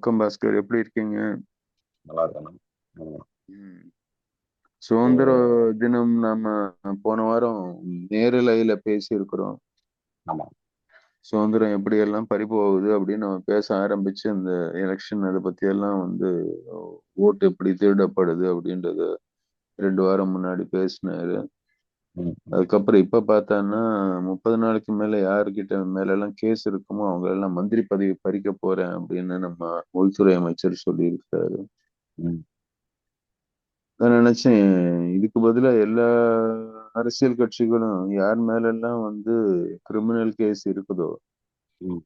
வணக்கம் பாஸ்கர், எப்படி இருக்கீங்க? நல்லா இருக்கணும். ம். சுதந்திர தினம் நாம போன வாரம் நேரலையில பேசியிருக்கிறோம். ஆமா. சுதந்திரம் எப்படி எல்லாம் பறிபோகுது அப்படின்னு நம்ம பேச ஆரம்பிச்சு அந்த எலெக்ஷன் அதை பத்தி எல்லாம் ஓட்டு எப்படி திருடப்படுது அப்படின்றத 2 வாரம் முன்னாடி பேசினாரு. ம், ம். அதுக்கப்புறம் இப்ப பார்த்தான்னா 30 நாளைக்கு மேல யாருக்கிட்ட மேல எல்லாம் கேஸ் இருக்குமோ அவங்க எல்லாம் மந்திரி பதவி பறிக்க போறேன் அப்படின்னு நம்ம உள்துறை அமைச்சர் சொல்லியிருக்காரு. ம். நான் நினைச்சேன் இதுக்கு பதிலா எல்லா அரசியல் கட்சிகளும் யார் மேல எல்லாம் கிரிமினல் கேஸ் இருக்குதோ ம்.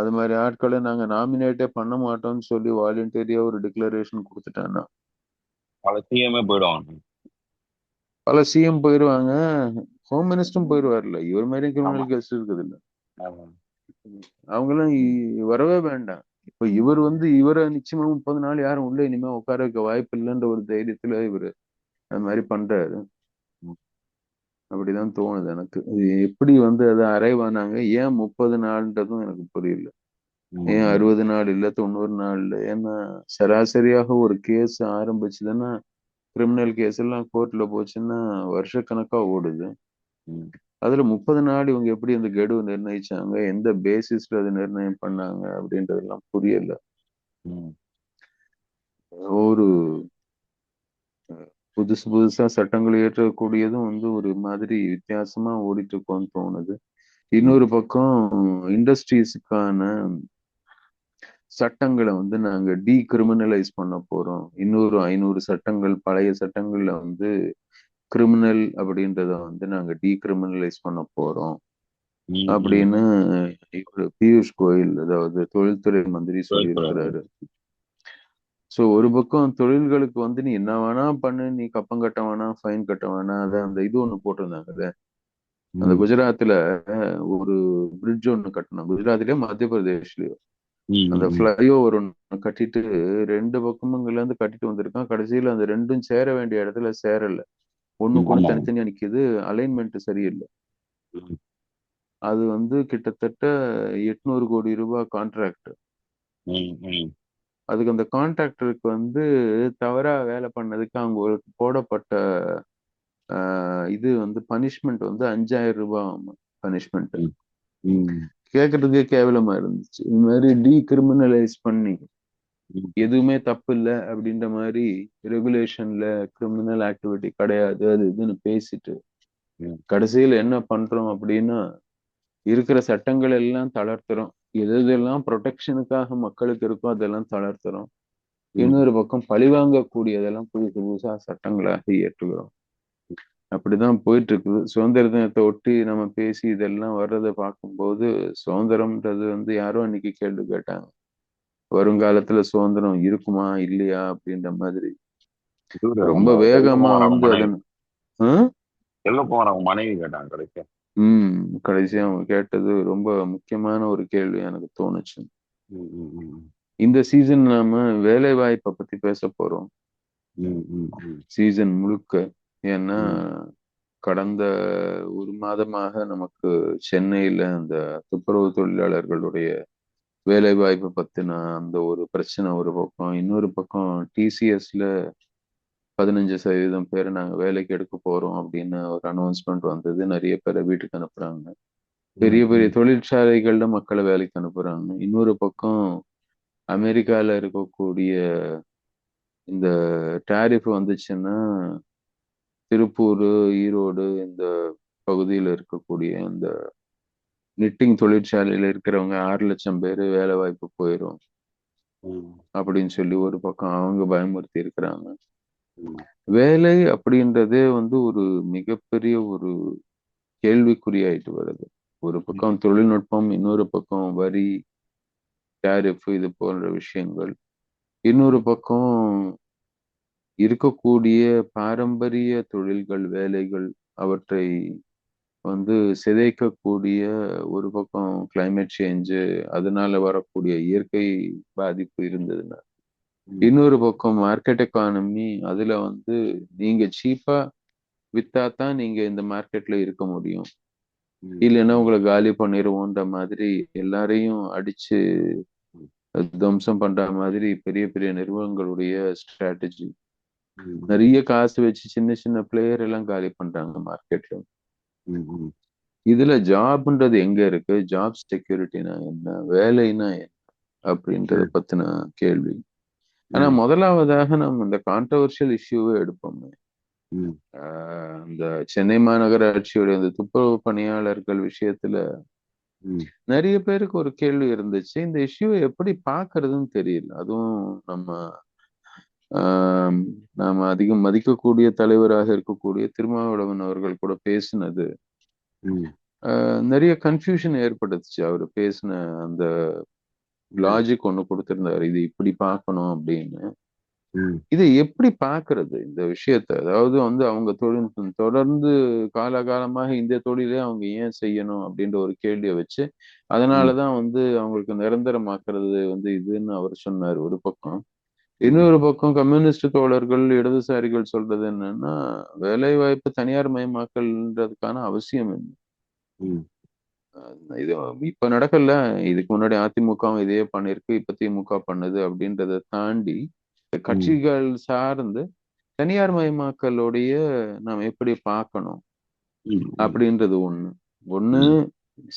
அது மாதிரி ஆட்களை நாங்க நாமினேட்டே பண்ண மாட்டோம்னு சொல்லி வாலண்டியரியா ஒரு டிக்ளரேஷன் கொடுத்துட்டான்னா பல சிஎம்ஏ போயிடுவாங்க. பல சிஎம் போயிருவாங்க, ஹோம் மினிஸ்டரும் போயிருவார்ல. இவர் மாதிரி ஆமா. கிரிமினல் கேஸ் இருக்குது இல்ல. ஆமா. அவங்கெல்லாம் ம். வரவே வேண்டாம். இப்ப இவர் இவரை நிச்சயமா 30 நாள் யாரும் உள்ள இனிமே உட்கார வைக்க வாய்ப்பு இல்லைன்ற ஒரு தைரியத்துல இவரு அது மாதிரி பண்றாரு. ம். அப்படிதான் தோணுது எனக்கு. இது எப்படி அதை அரைவ் ஆனாங்க? ஏன் 30 நாள்ன்றதும் எனக்கு புரியல. ம். ஏன் ம். 60 நாள் இல்ல 90 நாள் இல்ல? ஏன்னா சராசரியாக ஒரு கேஸ் ஆரம்பிச்சுதுன்னா கிரிமினல் கேஸ் எல்லாம் கோர்ட்ல போச்சுன்னா வருஷக்கணக்கா ஓடுது. ம். அதுல 30 நாள் இவங்க எப்படி அந்த கெடுவை நிர்ணயிச்சாங்க? எந்த பேசிஸ்ல அதை நிர்ணயம் பண்ணாங்க அப்படின்றதெல்லாம் புரியல. ம். ஒரு புதுசு புதுசா சட்டங்கள் இயற்றக்கூடியதும் ஒரு மாதிரி வித்தியாசமா ஓடிட்டு இருக்கோன்னு தோணுது. ம். இன்னொரு பக்கம் இண்டஸ்ட்ரீஸுக்கான சட்டங்களை நாங்க டீகிரிமினலைஸ் பண்ண போறோம். இன்னொரு 500 சட்டங்கள், பழைய சட்டங்கள்ல கிரிமினல் அப்படின்றத நாங்க டீகிரிமினலைஸ் பண்ண போறோம் ம். ம். அப்படின்னு இவரு பியூஷ் கோயல், அதாவது தொழில்துறை மந்திரி தொழில்துறை. சொல்லியிருக்கிறாரு. சோ ஒரு பக்கம் தொழில்களுக்கு நீ என்ன வேணா பண்ணு, நீ கப்பம் கட்ட வேணாம், ஃபைன் கட்ட வேணாம். அதான் அந்த இது ஒண்ணு போட்டிருந்தாங்கல்ல. அந்த ம். குஜராத்ல ஒரு பிரிட்ஜ் ஒண்ணு கட்டணும். குஜராத்லயோ மத்திய பிரதேஷ்லயோ ம். அந்த ம். ஃப்ளைஓவர் ஒண்ணு கட்டிட்டு 2 பக்கமுங்கள்ல இருந்து கட்டிட்டு வந்திருக்கான். கடைசியில அந்த ரெண்டும் சேர வேண்டிய இடத்துல சேரல. ம். ஒண்ணுக்கு ஒண்ணு ஆமா. தனித்தனியா நிக்குது. அலைன்மெண்ட் சரியில்லை. ம். அது கிட்டத்தட்ட 800 கோடி ரூபாய் கான்ட்ராக்ட். ம். ம். அதுக்கு அந்த கான்ட்ராக்டருக்கு தவறா வேலை பண்ணதுக்கு அவங்களுக்கு போடப்பட்ட இது பனிஷ்மெண்ட் 5,000 ரூபாய் பனிஷ்மெண்ட். ம். ம். கேட்கறதுக்கே கேவலமா இருந்துச்சு. இந்த மாதிரி டீகிரிமினலைஸ் பண்ணி ம். எதுவுமே தப்பு இல்லை அப்படின்ற மாதிரி ரெகுலேஷன்ல கிரிமினல் ஆக்டிவிட்டி கிடையாது அது இதுன்னு பேசிட்டு ம். கடைசியில என்ன பண்றோம் அப்படின்னா இருக்கிற சட்டங்கள் எல்லாம் தளர்த்துறோம். எது எதெல்லாம் ப்ரொடெக்ஷனுக்காக மக்களுக்கு இருக்கோ அதெல்லாம் தளர்த்துறோம். ம். இன்னொரு பக்கம் பழிவாங்கக்கூடியதெல்லாம் புதுசு புதுசா சட்டங்களாக இயற்றுகிறோம். அப்படிதான் போயிட்டு இருக்குது. சுதந்திர தினத்தை ஒட்டி நம்ம பேசி இதெல்லாம் வர்றதை பார்க்கும்போது சுதந்திரம்ன்றது யாரோ அன்னைக்கு கேள்வி கேட்டாங்க. வருங்காலத்துல சுதந்திரம் இருக்குமா இல்லையா அப்படின்ற மாதிரி இவரு ரொம்ப நம்ம வேகமா செல்வகுமார் அவங்க மனைவி. அதன் ஹம்? செல்வகுமார் அவங்க மனைவி கேட்டாங்க கடைசியா. உம் கடைசியா அவங்க கேட்டது ரொம்ப முக்கியமான ஒரு கேள்வி எனக்கு தோணுச்சு. ம். ம். ம். இந்த சீசன் நாம வேலை வாய்ப்பை பத்தி பேச போறோம். ம். ம். ம். சீசன் முழுக்க. ஏன்னா ம். கடந்த ஒரு மாதமாக நமக்கு சென்னையில அந்த துப்புரவு தொழிலாளர்களுடைய வேலை வாய்ப்பை பத்தின அந்த ஒரு பிரச்சனை ஒரு பக்கம். இன்னொரு பக்கம் டிசிஎஸ்ல 15% பேரை நாங்க வேலைக்கு எடுக்க போறோம் அப்படின்னு ஒரு அனௌன்ஸ்மெண்ட் வந்தது. நிறைய பேரை வீட்டுக்கு அனுப்புறாங்க. பெரிய ம். பெரிய ம். தொழிற்சாலைகள்ல மக்களை வேலைக்கு அனுப்புறாங்க. இன்னொரு பக்கம் அமெரிக்கால இருக்கக்கூடிய இந்த டாரிஃப் வந்துச்சுன்னா திருப்பூர், ஈரோடு இந்த பகுதியில இருக்கக்கூடிய இந்த நிட்டிங் தொழிற்சாலையில இருக்கிறவங்க 6 லட்சம் பேர் வேலை வாய்ப்பு போயிடும் ம். அப்படின்னு சொல்லி ஒரு பக்கம் அவங்க பயமுறுத்தி இருக்கிறாங்க. ம். வேலை அப்படின்றதே ஒரு மிகப்பெரிய ஒரு கேள்விக்குறியாயிட்டு வருது. ஒரு ம். பக்கம் தொழில்நுட்பம், இன்னொரு பக்கம் வரி, டாரிஃப் இது போன்ற விஷயங்கள். இன்னொரு பக்கம் இருக்கக்கூடிய பாரம்பரிய தொழில்கள், வேலைகள் அவற்றை சிதைக்கக்கூடிய ஒரு பக்கம் கிளைமேட் சேஞ்சு, அதனால வரக்கூடிய இயற்கை பாதிப்பு இருந்ததுன்னா, ம். இன்னொரு பக்கம் மார்க்கெட் எக்கானமி, அதுல நீங்க சீப்பா வித்தாதான் நீங்க இந்த மார்க்கெட்ல இருக்க முடியும். ம். இல்லைன்னா ம். உங்களை காலி பண்ணிடுவோன்ற மாதிரி எல்லாரையும் அடிச்சு துவம்சம் பண்ற மாதிரி பெரிய பெரிய நிறுவனங்களுடைய ஸ்ட்ராட்டஜி. ம், ம், நிறைய காசு வச்சு சின்ன சின்ன பிளேயர் எல்லாம் காலி பண்றாங்க மார்க்கெட்ல. ம், ம், இதுல ஜாப்ன்றது எங்க இருக்கு? ஜாப் செக்யூரிட்டினா என்ன, வேலைன்னா என்ன அப்படின்றத ம், பத்தின கேள்வி. ஆனா ம், முதலாவதாக நம்ம இந்த கான்ட்ரவர்ஷியல் இஷ்யூவே எடுப்போமே. ம், இந்த சென்னை மாநகராட்சியுடைய அந்த துப்புரவு பணியாளர்கள் விஷயத்துல ம், நிறைய பேருக்கு ஒரு கேள்வி இருந்துச்சு. இந்த இஷ்யூவை எப்படி பார்க்கிறதுன்னு தெரியல. அதுவும் நம்ம ஆம், நாம அதிகம் மதிக்கக்கூடிய தலைவராக இருக்கக்கூடிய திருமாவளவன் அவர்கள் கூட பேசினது ம், நிறைய கன்ஃபியூஷன் ஏற்படுத்துச்சு. அவர் பேசின அந்த ம், லாஜிக் ஒண்ணு கொடுத்திருந்தாரு. இது இப்படி பார்க்கணும் அப்படின்னு. ம், இதை எப்படி பார்க்கிறது இந்த விஷயத்த? அதாவது வந்து அவங்க தொழில் தொடர்ந்து காலகாலமாக இந்த தொழிலே அவங்க ஏன் செய்யணும் அப்படின்ற ஒரு கேள்வியை வச்சு, ம், அதனாலதான் வந்து அவங்களுக்கு நிரந்தரமாக்குறது வந்து இதுன்னு அவர் சொன்னார் ஒரு பக்கம். ம், இன்னொரு பக்கம் கம்யூனிஸ்ட் தோழர்கள், இடதுசாரிகள் சொல்றது என்னன்னா, வேலை வாய்ப்பு தனியார் மயமாக்கல்ன்றதுக்கான அவசியம் என்ன? ம், இது இப்ப நடக்கல. இதுக்கு முன்னாடி அதிமுகவும் இதே பண்ணிருக்கு. இப்ப திமுக பண்ணுது அப்படின்றத தாண்டி, இந்த ம், கட்சிகள் சார்ந்து தனியார் மயமாக்கலுடைய நாம் எப்படி பார்க்கணும்? ம், அப்படின்றது ஒண்ணு. ஒண்ணு ம்,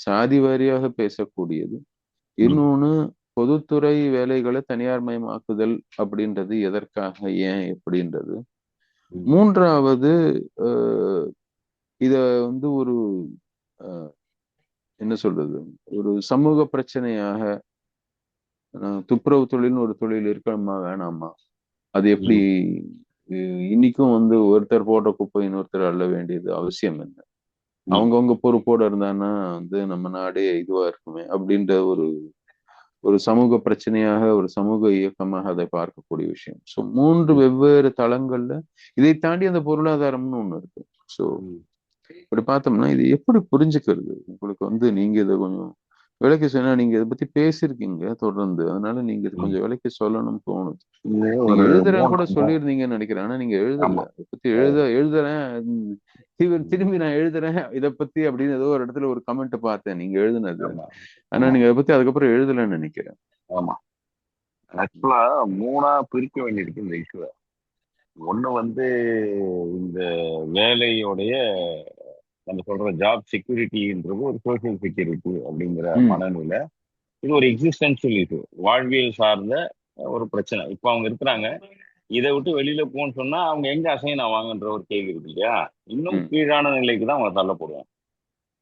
சாதி வாரியாக பேசக்கூடியது. ம், இன்னொன்னு பொதுத்துறை வேலைகள தனியார் மயமாக்குதல் அப்படின்றது எதற்காக? ஏன்? எப்படின்றது. ம், 3வது அ இத வந்து ஒரு அ என்ன சொல்றது? ஒரு சமூக பிரச்சனையாக துப்புரவு தொழில்னு ஒரு தொழில் இருக்கணுமா? வேணாமா? அது எப்படி ம், இ இன்னிக்கும் வந்து ஒருத்தர் போடுற குப்பை இன்னொருத்தர் அள்ள வேண்டியது அவசியம் என்ன? ம், அவங்கவங்க பொறுப்போட இருந்தான்னா வந்து நம்ம நாடே இதுவா இருக்குமே! அப்படின்ற ஒரு ஒரு சமூக பிரச்சனையாக, ஒரு சமூக இயக்கமாக அதை பார்க்கக்கூடிய விஷயம். ஸோ 3 ம், வெவ்வேறு தளங்கள்ல இதை தாண்டி அந்த பொருளாதாரம்னு ஒண்ணு இருக்கு. ஸோ ம். இப்படி பார்த்தோம்னா, இது எப்படி புரிஞ்சுக்கிறது? உங்களுக்கு வந்து நீங்க இத கொஞ்சம் விளக்கி சொன்னா, நீங்க இத பத்தி பேசியிருக்கீங்க தொடர்ந்து. அதனால நீங்க இத ம். கொஞ்சம் விளக்கி சொல்லணும்னு தோணுது. இது நீங்க ஒரு எழுதுறேன்னு கூட 3 சொல்லியிருந்தீங்கன்னு நெனைக்கிறேன். ஆனா நீங்க எழுதல. ஆமா. இத பத்தி அ எழுதுறேன். ம். திரும்பி நான் எழுதுறேன். இத பத்தி அப்படின்னு ஏதோ ஒரு இடத்துல ஒரு கமெண்ட் பார்த்தேன். நீங்க எழுதுனது. ஆமா, ஆனா ஆமா, நீங்க அத பத்தி அதுக்கப்புறம் எழுதலன்னு நெனைக்கிறேன். ஆமா. ஆக்சுவலா 3ஆ பிரிக்க வேண்டியிருக்கு இந்த இஷ்யூவ. ஒண்ணு வந்து இந்த வேலையோடைய நம்ம சொல்ற ஜாப் செக்யூரிட்டின்றது ஒரு சோசியல் செக்யூரிட்டி அப்படிங்கிற ம், மனநிலை. இது ஒரு எக்ஸிஸ்டென்ஷியல் இஷ்யூ. வாழ்வியல் சார்ந்த ஒரு பிரச்சனை. இப்ப அவங்க இருக்கிறாங்க. இத விட்டு வெளியில போன்னு சொன்னா, அவங்க எங்க அசைன் ஆவாங்கன்ற ஒரு கேள்வி இருக்கு இல்லையா? இன்னும் ம், கீழான நிலைக்கு தான் அவங்க தள்ளப்படுவாங்க.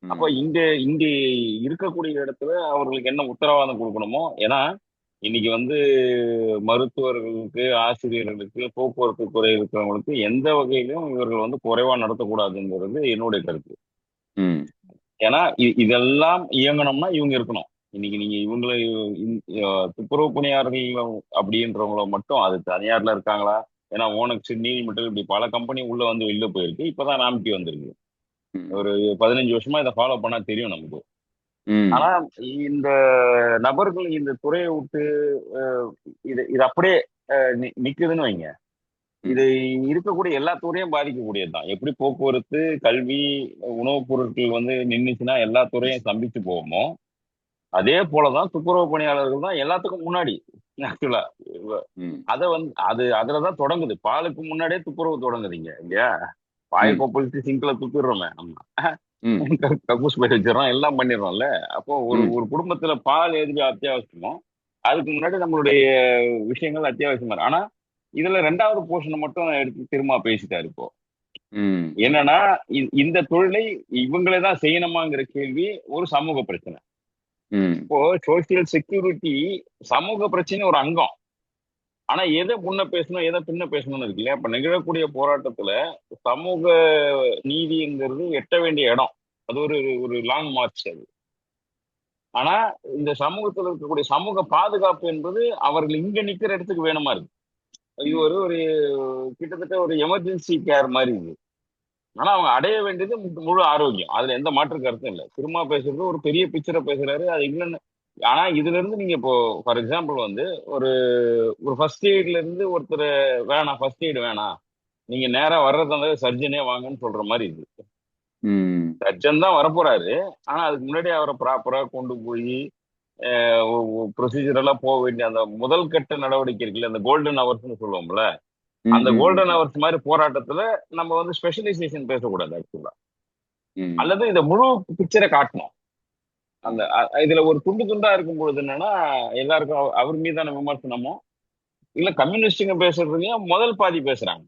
அப்ப ம், இங்க இங்க இருக்கக்கூடிய இடத்துல அவர்களுக்கு என்ன உத்தரவாதம் குடுக்கணுமோ ஏன்னா, இன்னைக்கு வந்து மருத்துவர்களுக்கு, ஆசிரியர்களுக்கு, போக்குவரத்து துறை இருக்கிறவங்களுக்கு எந்த வகையிலும் இவர்கள் வந்து குறைவா நடத்தக்கூடாதுங்கிறது என்னுடைய கருத்து. ம், ஏன்னா, இதெல்லாம் இயங்கணும்னா இவங்க இருக்கணும். இன்னைக்கு நீங்க இவங்கள இந் அ துப்புரவு பணியாளர்கள் அப்படின்றவங்கள மட்டும் அது தனியார்ல இருக்காங்களா? ஏன்னா ஓனக்ஸ், நீதிமன்றம் இப்படி பல கம்பெனி உள்ள வந்து வெளில போயிருக்கு. இப்பதான் ராம்கி வந்திருக்கு. ம், ஒரு 15 வருஷமா இத ஃபாலோ பண்ணா தெரியும் நமக்கு. ஆனா, ம், இந்த நபர்கள் இந்த துறைய விட்டு அ இது இது அப்படியே நிக்குதுன்னு வைங்க. இது ம், இருக்கக்கூடிய எல்லா துறையும் பாதிக்கக்கூடியது தான். எப்படி போக்குவரத்து, கல்வி, உணவுப் பொருட்கள் வந்து நின்னுச்சுன்னா எல்லா துறையும் ஸ்தம்பிச்சு போகுமோ, அதே போல தான் துப்புரவு பணியாளர்கள் தான் எல்லாத்துக்கும் முன்னாடி. ஆக்சுவலா. ம், அத வந்து அதுல தான் தொடங்குது. பாலுக்கு முன்னாடியே துப்புரவு தொடங்குதுங்க இல்லையா? வாய ம், கொப்பளிச்சு சிங்க்ல துப்பிடுறோமே நம்ம. ம், கக்கூஸ் போய் வச்சிடறோம், எல்லாம் பண்ணிடுறோம்ல. அப்போ ஒரு ம், ஒரு குடும்பத்துல பால் எதுக்கு அத்தியாவசியமோ, அதுக்கு முன்னாடி நம்மளுடைய விஷயங்கள் அத்தியாவசியமா இருக்கு. ஆனா, இதுல 2வது போர்ஷன மட்டும் எடுத்து திரும்ப பேசிட்டாரு இப்போ. ம், என்னன்னா, இந்த தொழிலை இவங்களே தான் செய்யணுமாங்கிற கேள்வி ஒரு சமூக பிரச்சனை. ம், இப்போ சோசியல் செக்யூரிட்டி சமூக பிரச்சனை ஒரு அங்கம். ஆனா எத முன்ன பேசணும், எத பின்ன பேசணும்னு இருக்கு இல்லையா? இப்ப நிகழக்கூடிய போராட்டத்துல சமூக நீதிங்கிறது எட்ட வேண்டிய இடம். அது ஒரு ஒரு லாங் மார்ச் அது. ஆனா இந்த சமூகத்துல இருக்கக்கூடிய சமூக பாதுகாப்பு என்பது அவர்கள் இங்க நிக்கிற இடத்துக்கு வேணுமா இருக்கு. இது ம், ஒரு கிட்டத்தட்ட ஒரு எமர்ஜென்சி கேர் மாதிரி இது. ஆனா அவங்க அடைய வேண்டியது முழு ஆரோக்கியம். அதுல எந்த மாற்று கருத்தும் இல்ல. திரும்ப பேசுறது ஒரு பெரிய பிக்சரை பேசுறாரு. அது இல்லைன்னு ஆனா இதுல இருந்து நீங்க இப்போ ஃபார் எக்ஸாம்பிள் வந்து ஒரு ஒரு ஃபர்ஸ்ட் எய்ட்ல இருந்து ஒருத்தர் வேணாம் ஃபர்ஸ்ட் எய்ட் வேணாம். நீங்க நேரா வர்றதா இருந்தா சர்ஜனே வாங்கன்னு சொல்ற மாதிரி இருக்கு. ம், சர்ஜன் தான் வரப்போறாரு. ஆனா அதுக்கு முன்னாடி அவரை ப்ராப்பரா கொண்டு போய் ப்ரொசீஜரெல்லாம் போக வேண்டிய அந்த முதல் கட்ட நடவடிக்கை இருக்குல்ல, அந்த கோல்டன் ஹவர்ஸ்னு சொல்லுவோம்ல, ம், அந்த ம், ம், கோல்டன் ஹவர்ஸ் மாதிரி போராட்டத்துல நம்ம வந்து ஸ்பெஷலைசேஷன் பேசக்கூடாது ஆக்சுவலா. ம், அல்லது இந்த முழு பிக்சரை காட்டணும். அந்த ம், இதுல ஒரு துண்டு துண்டா இருக்கும் பொழுது என்னன்னா, எல்லாருக்கும் அவர் மீதான விமர்சனமும் இல்ல, கம்யூனிஸ்டுங்க பேசுறதுலயும் முதல் பாதி பேசுறாங்க.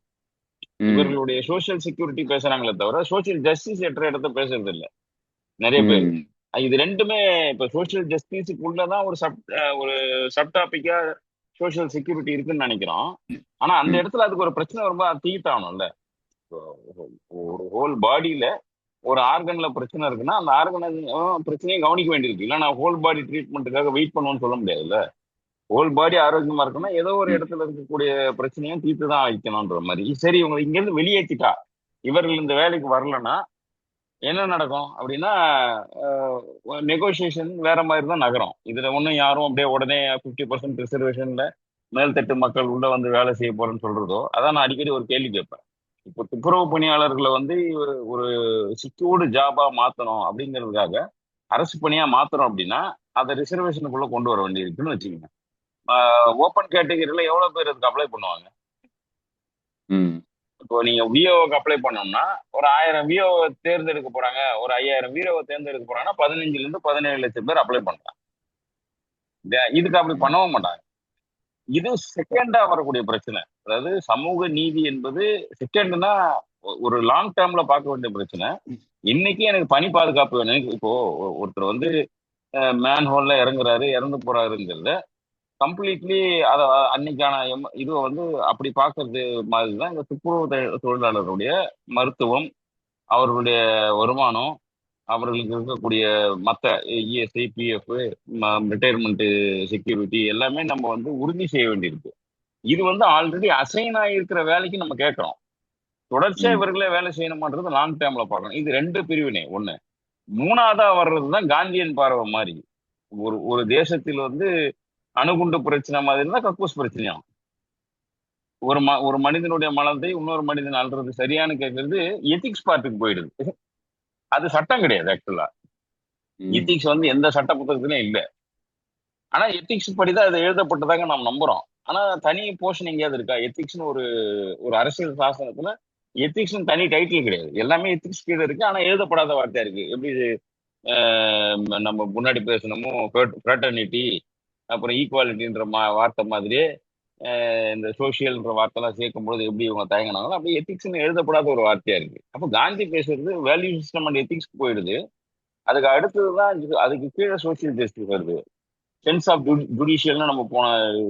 ம், இவர்களுடைய சோசியல் செக்யூரிட்டி பேசுறாங்களே தவிர சோசியல் ஜஸ்டிஸ் என்ற இடத்த பேசுறது இல்ல நிறைய பேர். ம், இது ரெண்டுமே இப்ப சோசியல் ஜஸ்டிஸுக்குள்ளதான் ஒரு சப் டாபிக்கா சோசியல் செக்யூரிட்டி இருக்குன்னு நினைக்கிறோம். ஆனா அந்த ம், இடத்துல அதுக்கு ஒரு பிரச்சனை வரும்போது அது தீட்டாகணும்ல. ஒரு ஹோல் பாடியில ஒரு ஆர்கன்ல பிரச்சனை இருக்குன்னா அந்த ஆர்கன் பிரச்சனையும் கவனிக்க வேண்டியிருக்கு. இல்ல நான் ஹோல் பாடி ட்ரீட்மெண்ட்டுக்காக வெயிட் பண்ணுவேன்னு சொல்ல முடியாதுல்ல. ஹோல் பாடி ஆரோக்கியமா இருக்குன்னா ஏதோ ஒரு ம், இடத்துல இருக்கக்கூடிய பிரச்சனையும் தீர்த்து தான் வைக்கணும்ன்ற மாதிரி. சரி, இவங்க இங்க இருந்து வெளியேற்றிட்டா, இவர்கள் இந்த வேலைக்கு வரலன்னா என்ன நடக்கும் அப்படின்னா, நெகோசியேஷன் வேற மாதிரி தான் நகரும். இதுல ஒன்றும் யாரும் அப்படியே உடனே 50% ரிசர்வேஷன்ல மேல்தட்டு மக்கள் உள்ள வந்து வேலை செய்ய போறேன்னு சொல்றதோ, அதான் நான் அடிக்கடி ஒரு கேள்வி கேட்பேன். இப்போ துப்புரவு பணியாளர்களை வந்து ஒரு சிக்யூர்டு ஜாபா மாத்தணும் அப்படிங்கிறதுக்காக அரசு பணியா மாத்தணும் அப்படின்னா அதை ரிசர்வேஷனுக்குள்ள கொண்டு வர வேண்டியிருக்குன்னு வச்சுக்கோங்க. ஓப்பன் கேட்டகரியில எவ்வளவு பேர் இதுக்கு அப்ளை பண்ணுவாங்க? ம், இப்போ நீங்க விஓக்கு அப்ளை பண்ணோம்னா ஒரு 1000 விஓ தேர்ந்தெடுக்க போறாங்க, ஒரு 5000 விஓ தேர்ந்தெடுக்க போறாங்கன்னா 15ல இருந்து 17 லட்சம் பேர் அப்ளை பண்றாங்க. இதுக்கு அப்படி ம், பண்ணவும் மாட்டாங்க. இது செகண்டா வரக்கூடிய பிரச்சனை. அதாவது சமூக நீதி என்பது செகண்ட்னா ஒரு லாங் டேர்ம்ல பார்க்க வேண்டிய பிரச்சனை. இன்னைக்கு எனக்கு பணி பாதுகாப்பு வேணும். இப்போ ஒருத்தர் வந்து மேன் ஹோல்ல இறங்குறாரு, இறந்து போறாருங்கிறத கம்ப்ளீட்லி அத அன்னைக்கான இதுவை வந்து அப்படி பார்க்கறது மாதிரி தான் இந்த துப்புரவு தொழிலாளர்களுடைய மருத்துவம், அவர்களுடைய வருமானம், அவர்களுக்கு இருக்கக்கூடிய மற்ற இஎஸ்ஐ, பிஎஃப், ரிட்டையர்மெண்ட் செக்யூரிட்டி எல்லாமே நம்ம வந்து உறுதி செய்ய வேண்டியிருக்கு. இது வந்து ஆல்ரெடி அசைன் ஆகியிருக்கிற வேலைக்கு நம்ம கேட்கறோம். தொடர்ச்சியா ம், இவர்களே வேலை செய்யணுமான்றது லாங் டேர்ம்ல பார்க்கணும். இது ரெண்டு பிரிவினை ஒண்ணு. மூணாவதா வர்றது தான் காந்தியன் பார்வை மாதிரி. ஒரு ஒரு தேசத்தில் வந்து அணுகுண்டு பிரச்சனை மாதிரி இருந்தா கக்கூஸ் பிரச்சனையாகும். ஒரு மனிதனுடைய மனதை இன்னொரு மனிதன் அல்றது சரியானு கேட்கறது எத்திக்ஸ் பார்ட்டுக்கு போயிடுது. அது சட்டம் கிடையாது ஆக்சுவலா. ம், எத்திக்ஸ் வந்து எந்த சட்ட புத்தகத்திலும் இல்ல. ஆனா எத்திக்ஸ் படிதான் அது எழுதப்பட்டதாக நாம் நம்புறோம். ஆனா தனி போர்ஷன் எங்கேயாவது இருக்கா? எத்திக்ஸ்னு ஒரு ஒரு அரசியல் சாசனத்துல எத்திக்ஸ்னு தனி டைட்டில் கிடையாது. எல்லாமே எத்திக்ஸ் கீழே இருக்கு. ஆனா எழுதப்படாத வார்த்தையா இருக்கு. எப்படி நம்ம முன்னாடி பேசணுமோ ஃப்ரெட்டர்னிட்டி, அப்புறம் ஈக்குவாலிட்டின்ற வார்த்தை மாதிரியே இந்த சோசியல்ன்ற வார்த்தைலாம் சேர்க்கும்போது எப்படி இவங்க தயங்கினாங்களோ அப்படி எத்திக்ஸ்னு எழுதப்படாத ஒரு வார்த்தையா இருக்கு. அப்போ காந்தி பேசுறது வேல்யூ சிஸ்டம் அண்ட் எத்திக்ஸ்க்கு போயிடுது. அதுக்கு அடுத்ததுதான் அதுக்கு கீழே சோசியல் ஜஸ்டிஸ் வருது. சென்ஸ் ஆஃப் ஜுடிஷியல்னு நம்ம போன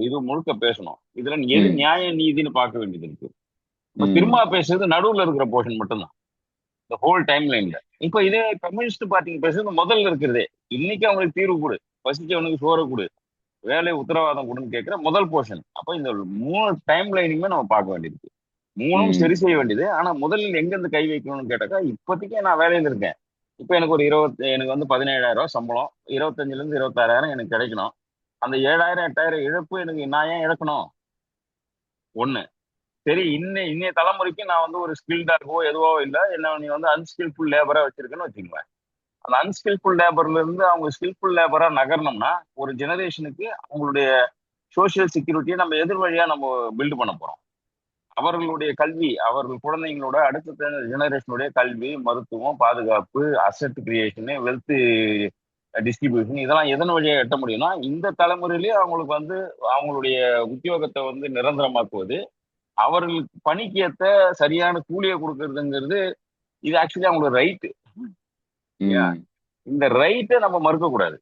இது முழுக்க பேசணும். இதுல எது ம், நியாய நீதினு பார்க்க வேண்டியது இருக்கு. இப்ப ம், திரும்ப பேசுறது நடுவுல இருக்கிற போர்ஷன் மட்டும்தான், இந்த ஹோல் டைம் லைன்ல. இப்ப இதே கம்யூனிஸ்ட் பார்ட்டிக்கு பேசுறது முதல்ல இருக்கிறதே. இன்னைக்கு அவங்களுக்கு தீர்வு கொடு, பசிச்சவனுக்கு சோறு கொடு, வேலை உத்தரவாதம் கொடுன்னு கேட்கிற முதல் போர்ஷன். அப்ப இந்த 3 டைம் லைனுமே நம்ம பார்க்க வேண்டியிருக்கு. 3ம் சரி ம், செய்ய வேண்டியது. ஆனா முதலில் எங்க இருந்து கை வைக்கணும்னு கேட்டாக்கா, இப்போதைக்கு நான் வேலையில இருக்கேன். இப்ப எனக்கு எனக்கு வந்து 17,000 சம்பளம், 25ல இருந்து 26,000 எனக்கு கிடைக்கணும். அந்த 7,000 8,000 இழப்பு எனக்கு நான் ஏன் இழக்கணும்? ஒண்ணு. சரி, இன்னைய தலைமுறைக்கு நான் வந்து ஒரு ஸ்கில்டாகவோ எதுவோ இல்ல, என்ன நீ வந்து அன்ஸ்கில்ஃபுல் லேபரா வச்சிருக்கேன்னு வச்சுக்கோங்களேன். அந்த அன்ஸ்கில்ஃபுல் லேபர்ல இருந்து அவங்க ஸ்கில்ஃபுல் லேபரா நகரணும்னா ஒரு ஜெனரேஷனுக்கு அவங்களுடைய சோசியல் செக்யூரிட்டியை நம்ம எதிர் வழியா நம்ம பில்ட் பண்ண போறோம். அவர்களுடைய கல்வி, அவர்கள் குழந்தைங்களோட அடுத்த ஜெனரேஷனுடைய கல்வி, மருத்துவம், பாதுகாப்பு, அசெட் கிரியேஷன், வெல்த் டிஸ்ட்ரிபியூஷன் இதெல்லாம் எதன் வழியா எட்ட முடியும்னா இந்த தலைமுறையிலேயே அவங்களுக்கு வந்து அவங்களுடைய உத்தியோகத்தை வந்து நிரந்தரமாக்குவது, அவர்களுக்கு பணிக்கு ஏத்த சரியான கூலியை கொடுக்கறதுங்கிறது இது ஆக்சுவலி அவங்களோட ரைட்டு. ம், இந்த ரைட்டை நம்ம மறுக்க கூடாது.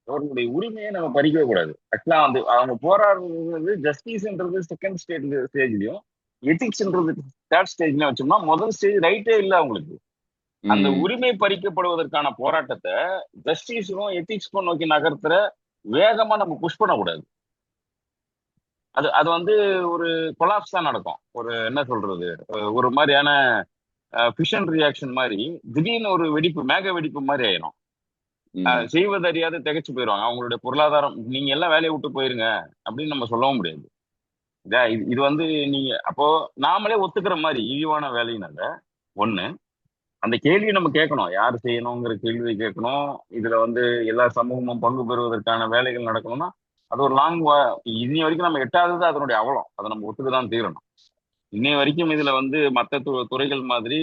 அவர்களுடைய உரிமையை நம்ம பறிக்கவே கூடாது. ஆக்சுவலா வந்து அவங்க போராடுறது ஜஸ்டிஸ்ன்றது செகண்ட் ஸ்டேஜ்லயும், எத்திக்ஸ்ன்றது தேர்ட் ஸ்டேஜ்லயும் வச்சோம்னா முதல் ஸ்டேஜ் ரைட்டே இல்லை அவங்களுக்கு. அந்த ம், உரிமை பறிக்கப்படுவதற்கான போராட்டத்தை ஜஸ்டிஸும் எத்திக்ஸ்க்கும் நோக்கி நகர்த்துற வேகமா நம்ம புஷ் பண்ணக்கூடாது. அது அது வந்து ஒரு கொலாப்ஸ் தான் நடக்கும். ஒரு என்ன சொல்றது, ஒரு மாதிரியான ஃபிஷன் ரியாக்ஷன் மாதிரி திடீர்னு ஒரு வெடிப்பு, மேக வெடிப்பு மாதிரி ஆயிரும். ம், செய்வதறியாது திகைச்சு போயிடுவாங்க. அவங்களுடைய பொருளாதாரம், நீங்க எல்லாம் வேலையை விட்டு போயிருங்க அப்படின்னு நம்ம சொல்லவும் முடியாது. இது வந்து நீங்க அப்போ நாமளே ஒத்துக்கிற மாதிரி இழிவான வேலையினால ஒண்ணு. அந்த கேள்வியை நம்ம கேட்கணும். யார் செய்யணுங்கிற கேள்வியை கேட்கணும். இதுல வந்து எல்லா சமூகமும் பங்கு பெறுவதற்கான வேலைகள் நடக்கணும்னா அது ஒரு இன்னி வரைக்கும் நம்ம எட்டாதது அதனுடைய அவலம். அதை நம்ம ஒத்துக்குதான் தீரணும். இன்னைய வரைக்கும் இதுல வந்து மற்ற துறைகள் மாதிரி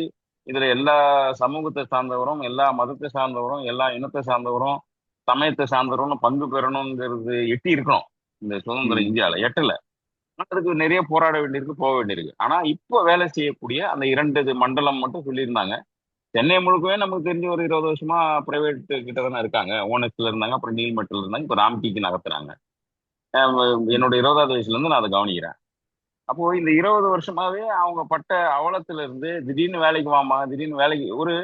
இதுல எல்லா சமூகத்தை சார்ந்தவரும், எல்லா மதத்தை சார்ந்தவரும், எல்லா இனத்தை சார்ந்தவரும், சமயத்தை சார்ந்தவரும் பங்கு பெறணுங்கிறது எட்டி இருக்கணும் இந்த சுதந்திர ம், இந்தியால. எட்டல. அதுக்கு நிறைய போராட வேண்டியிருக்கு, போக வேண்டியிருக்கு. ஆனா இப்போ வேலை செய்யக்கூடிய அந்த 2 மண்டலம் மட்டும் சொல்லியிருந்தாங்க. சென்னை முழுக்கவே நமக்கு தெரிஞ்ச ஒரு 20 வருஷமா பிரைவேட் கிட்ட தானே இருக்காங்க. ஓனஸ்ல இருந்தாங்க, அப்புறம் நீல்மெட்டில் இருந்தாங்க, இப்போ ராம்கிக்கு நகர்த்துறாங்க. ம், என்னோட 20வது வயசுல இருந்து நான் அதை கவனிக்கிறேன். அப்போ இந்த 20 வருஷமாவே அவங்க பட்ட அவலத்துல இருந்து திடீர்னு வேலைக்கு வாமா, திடீர்னு வேலைக்கு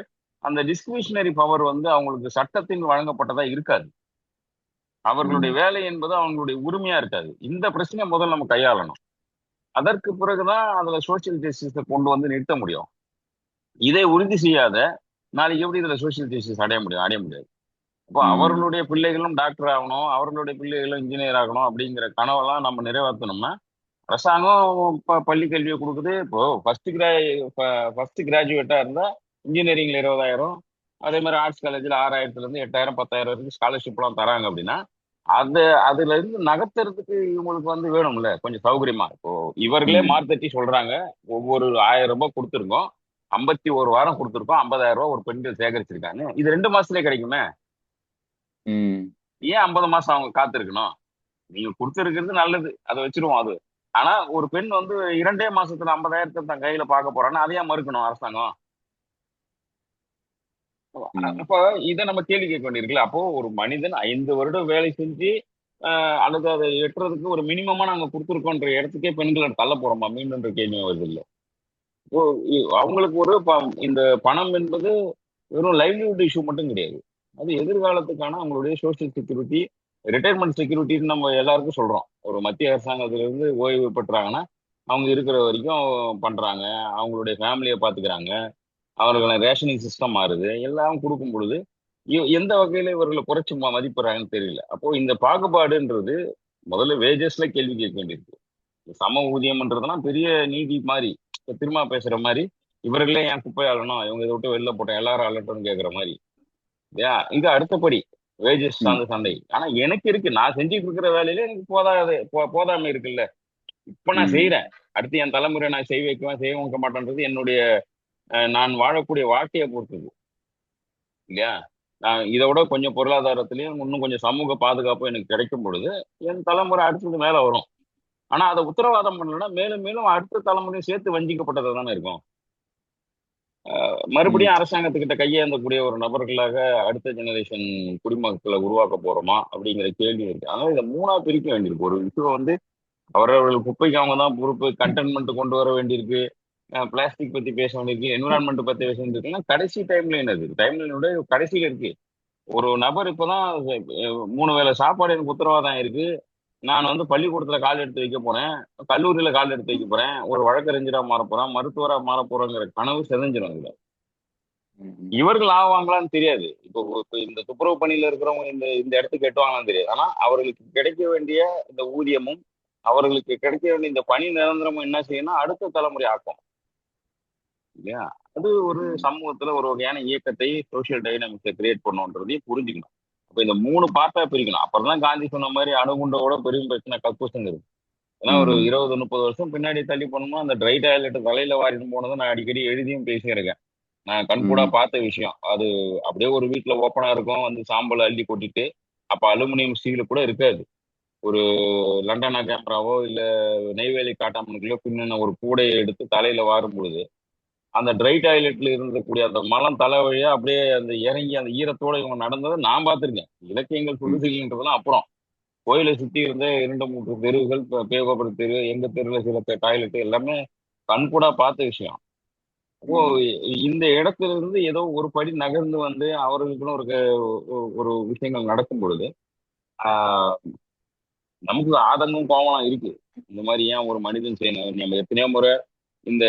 அந்த டிஸ்கிரிஷனரி பவர் வந்து அவங்களுக்கு சட்டத்தின் வழங்கப்பட்டதா இருக்காது. அவர்களுடைய ம், வேலை என்பது அவங்களுடைய உரிமையா இருக்காது. இந்த பிரச்சனையை முதல்ல நம்ம கையாளணும். அதற்கு பிறகுதான் அதுல சோசியல் ஜஸ்டிஸை கொண்டு வந்து நிறுத்த முடியும். இதை உறுதி செய்யாத நாளைக்கு எப்படி இதுல சோசியல் ஜஸ்டிஸ் அடைய முடியும்? அடைய முடியாது. அப்போ ம், அவர்களுடைய பிள்ளைகளும் டாக்டர் ஆகணும், அவர்களுடைய பிள்ளைகளும் இன்ஜினியர் ஆகணும் அப்படிங்கிற கனவெல்லாம் நம்ம நிறைவேற்றணும்னா அரசாங்கம் பள்ளி கல்வியை கொடுக்குது. இப்போ ஃபர்ஸ்ட் கிராஜுவேட்டா இருந்தா இன்ஜினியரிங்ல 20,000, அதே மாதிரி ஆர்ட்ஸ் காலேஜ்ல 6,000ல இருந்து 8,000 10,000 வரைக்கும் ஸ்காலர்ஷிப் எல்லாம் தராங்க அப்படின்னா அது அதுல இருந்து நகர்த்துறதுக்கு இவங்களுக்கு வந்து வேணும்ல கொஞ்சம் சௌகரியமா. இப்போ இவர்களே ம், மார்த்தட்டி சொல்றாங்க, ஒவ்வொரு 1,000 ரூபாய் கொடுத்துருக்கோம், 51 வாரம் கொடுத்துருக்கோம், 50,000 ஒரு பெண்கள் சேகரிச்சிருக்காங்க. இது 2 மாசத்துலயே கிடைக்குமே. ம், ஏன் 50 மாசம் அவங்க காத்திருக்கணும்? நீங்க கொடுத்துருக்கிறது நல்லது, அதை வச்சிருவோம் அது. ஆனா ஒரு பெண் வந்து 2 மாசத்துல 50,000 தன் கையில பார்க்க போறான்னா அதை ஏன் மறுக்கணும் அரசாங்கம்? ம், அப்போ இதை நம்ம கேள்வி கேட்க வேண்டியிருக்குல்ல. அப்போ ஒரு மனிதன் 5 வருடம் வேலை செஞ்சு அல்லது அதை எட்டுறதுக்கு ஒரு மினிமமா நாங்க கொடுத்துருக்கோன்ற இடத்துக்கே பெண்களை தள்ள போறோமா மீண்டும்ன்ற கேள்வி வருது இல்ல. இப்போ அவங்களுக்கு இந்த பணம் என்பது வெறும் லைவ்லிஹுட் இஷ்யூ மட்டும் கிடையாது. அது எதிர்காலத்துக்கான அவங்களுடைய சோசியல் செக்யூரிட்டி, ரிட்டையர்மெண்ட் செக்யூரிட்டின்னு நம்ம எல்லாருக்கும் சொல்றோம். ஒரு மத்திய அரசாங்கத்துல இருந்து ஓய்வு பெற்றாங்கன்னா அவங்க இருக்கிற வரைக்கும் பண்றாங்க, அவங்களுடைய ஃபேமிலியை பாத்துக்கிறாங்க, அவர்களுக்கான ரேஷனிங் சிஸ்டம் மாறுது, எல்லாம் கொடுக்கும் பொழுது எந்த வகையில இவர்களை குறைச்சு மதிப்பிடுறாங்கன்னு தெரியல. அப்போ இந்த பாகுபாடுன்றது முதல்ல வேஜஸ்ல கேள்வி கேட்க வேண்டியிருக்கு. சம ஊதியம்ன்றதெல்லாம் பெரிய நீதி மாதிரி, இப்ப திரும்ப பேசுற மாதிரி, இவர்களே ஏன் குப்பை ஆளணும், இவங்க இதை விட்டு வெளில போட்டோம் எல்லாரும் அலட்டணும்னு கேட்கிற மாதிரி. இல்லையா? இது அடுத்தபடி வேஜஸ் ம், சார்ந்த சண்டை. ஆனா எனக்கு இருக்கு, நான் செஞ்சுட்டு இருக்கிற வேலையில எனக்கு போதாமை இருக்குல்ல. இப்ப நான் ம், செய்யறேன், அடுத்து என் தலைமுறை நான் செய்ய வைக்குவேன் செய்ய வைக்க மாட்டேன்றது என்னுடைய நான் வாழக்கூடிய வாழ்க்கையை பொறுத்தது. இல்லையா? நான் இதை விட கொஞ்சம் பொருளாதாரத்திலையும் இன்னும் கொஞ்சம் சமூக பாதுகாப்பும் எனக்கு கிடைக்கும் பொழுது என் தலைமுறை அடுத்தது மேல வரும். ஆனா அதை உத்தரவாதம் பண்ணலன்னா மேலும் மேலும் அடுத்த தலைமுறையும் சேர்த்து வஞ்சிக்கப்பட்டதா தானே இருக்கும். ம், மறுபடியும் அரசாங்கத்துக்கிட்ட கையேந்தக்கூடிய ஒரு நபர்களாக அடுத்த ஜெனரேஷன் குடிமக்களை உருவாக்க போறோமா அப்படிங்கிற கேள்வி இருக்கு. அதனால இதை மூணா பிரிக்க வேண்டியிருக்கு. ஒரு விஷயம் வந்து அவரவர்கள் குப்பைக்கு அவங்க தான் பொறுப்பு, கண்டென்மெண்ட் கொண்டு வர வேண்டியிருக்கு, பிளாஸ்டிக் பத்தி பேச வேண்டியிருக்கு, என்விரான்மெண்ட் பத்தி பேச வேண்டியிருக்குன்னா கடைசி டைம்ல என்னது டைம்லைனோட கடைசியில இருக்கு. ஒரு நபர் இப்பதான் 3 வேளை சாப்பாடு எனக்கு உத்தரவாதம் இருக்கு, நான் வந்து பள்ளிக்கூடத்துல கால் எடுத்து வைக்க போறேன், கல்லூரியில கால் எடுத்து வைக்க போறேன், ஒரு வழக்கறிஞரா மாற போறேன், மருத்துவரா மாற போறேங்கிற கனவு சிதைஞ்சிடும் இதுல. ம், இவர்கள் ஆவாங்களான்னு தெரியாது. இப்போ இந்த துப்புரவு பணியில இருக்கிறவங்க இந்த இந்த இடத்துக்கு எட்டுவாங்களான்னு தெரியாது. ஆனா அவர்களுக்கு கிடைக்க வேண்டிய இந்த ஊதியமும், அவர்களுக்கு கிடைக்க வேண்டிய இந்த பணி நிரந்தரமும் என்ன செய்யணும், அடுத்த தலைமுறை ஆக்கும். இல்லையா? அது ஒரு ம், சமூகத்துல ஒரு வகையான இயக்கத்தை, சோசியல் டைனமிக்ஸை கிரியேட் பண்ணுன்றதையும் புரிஞ்சுக்கணும். அப்ப இந்த 3 பார்ட்டா பிரிக்கணும். அப்புறம் தான் காந்தி சொன்ன மாதிரி அணுகுண்டோட பெரும் பிரச்சனை கக்கூசுங்கிறது. ஏன்னா ஒரு ம், 20 30 வருஷம் பின்னாடி தள்ளி போனோம்னா அந்த ட்ரை டாய்லெட் தலையில வாரிட்டு போனதை நான் அடிக்கடி எழுதியும் பேசியிருக்கேன். நான் கண்கூடா ம், பார்த்த விஷயம் அது. அப்படியே ஒரு வீட்டுல ஓப்பனா இருக்கும், வந்து சாம்பல் அள்ளி கொட்டிட்டு, அப்ப அலுமினியம் ஸ்டீல் கூட இருக்காது. ஒரு லண்டனா கேமராவோ இல்ல நெய்வேலி காட்டாமணிக்கோ பின்ன ஒரு கூடையை எடுத்து தலையில வாரும் பொழுது அந்த ட்ரை டாய்லெட்ல இருக்கக்கூடிய அந்த மலம் தலை வழியா அப்படியே அந்த இறங்கி அந்த ஈரத்தோட இவங்க நடந்ததை நான் பார்த்திருக்கேன். இலக்கியங்கள் ம், சொல்லுதுன்றதெல்லாம் அப்புறம் கோயிலை சுத்தி இருந்த 2 3 தெருவுகள், பேகோபுர தெரு, எங்க தெருவில் சில டாய்லெட் எல்லாமே கண்கூடா பார்த்த விஷயம். அப்போ ம், இந்த இடத்துல இருந்து ஏதோ ஒரு படி நகர்ந்து வந்து அவர்களுக்குன்னு ஒரு விஷயங்கள் நடக்கும் பொழுது ஆஹ் நமக்கு ஆதங்கம் கோவம் இருக்கு. இந்த மாதிரி ஏன் ஒரு மனிதன் செய்யணும்? நம்ம எத்தனையோ முறை இந்த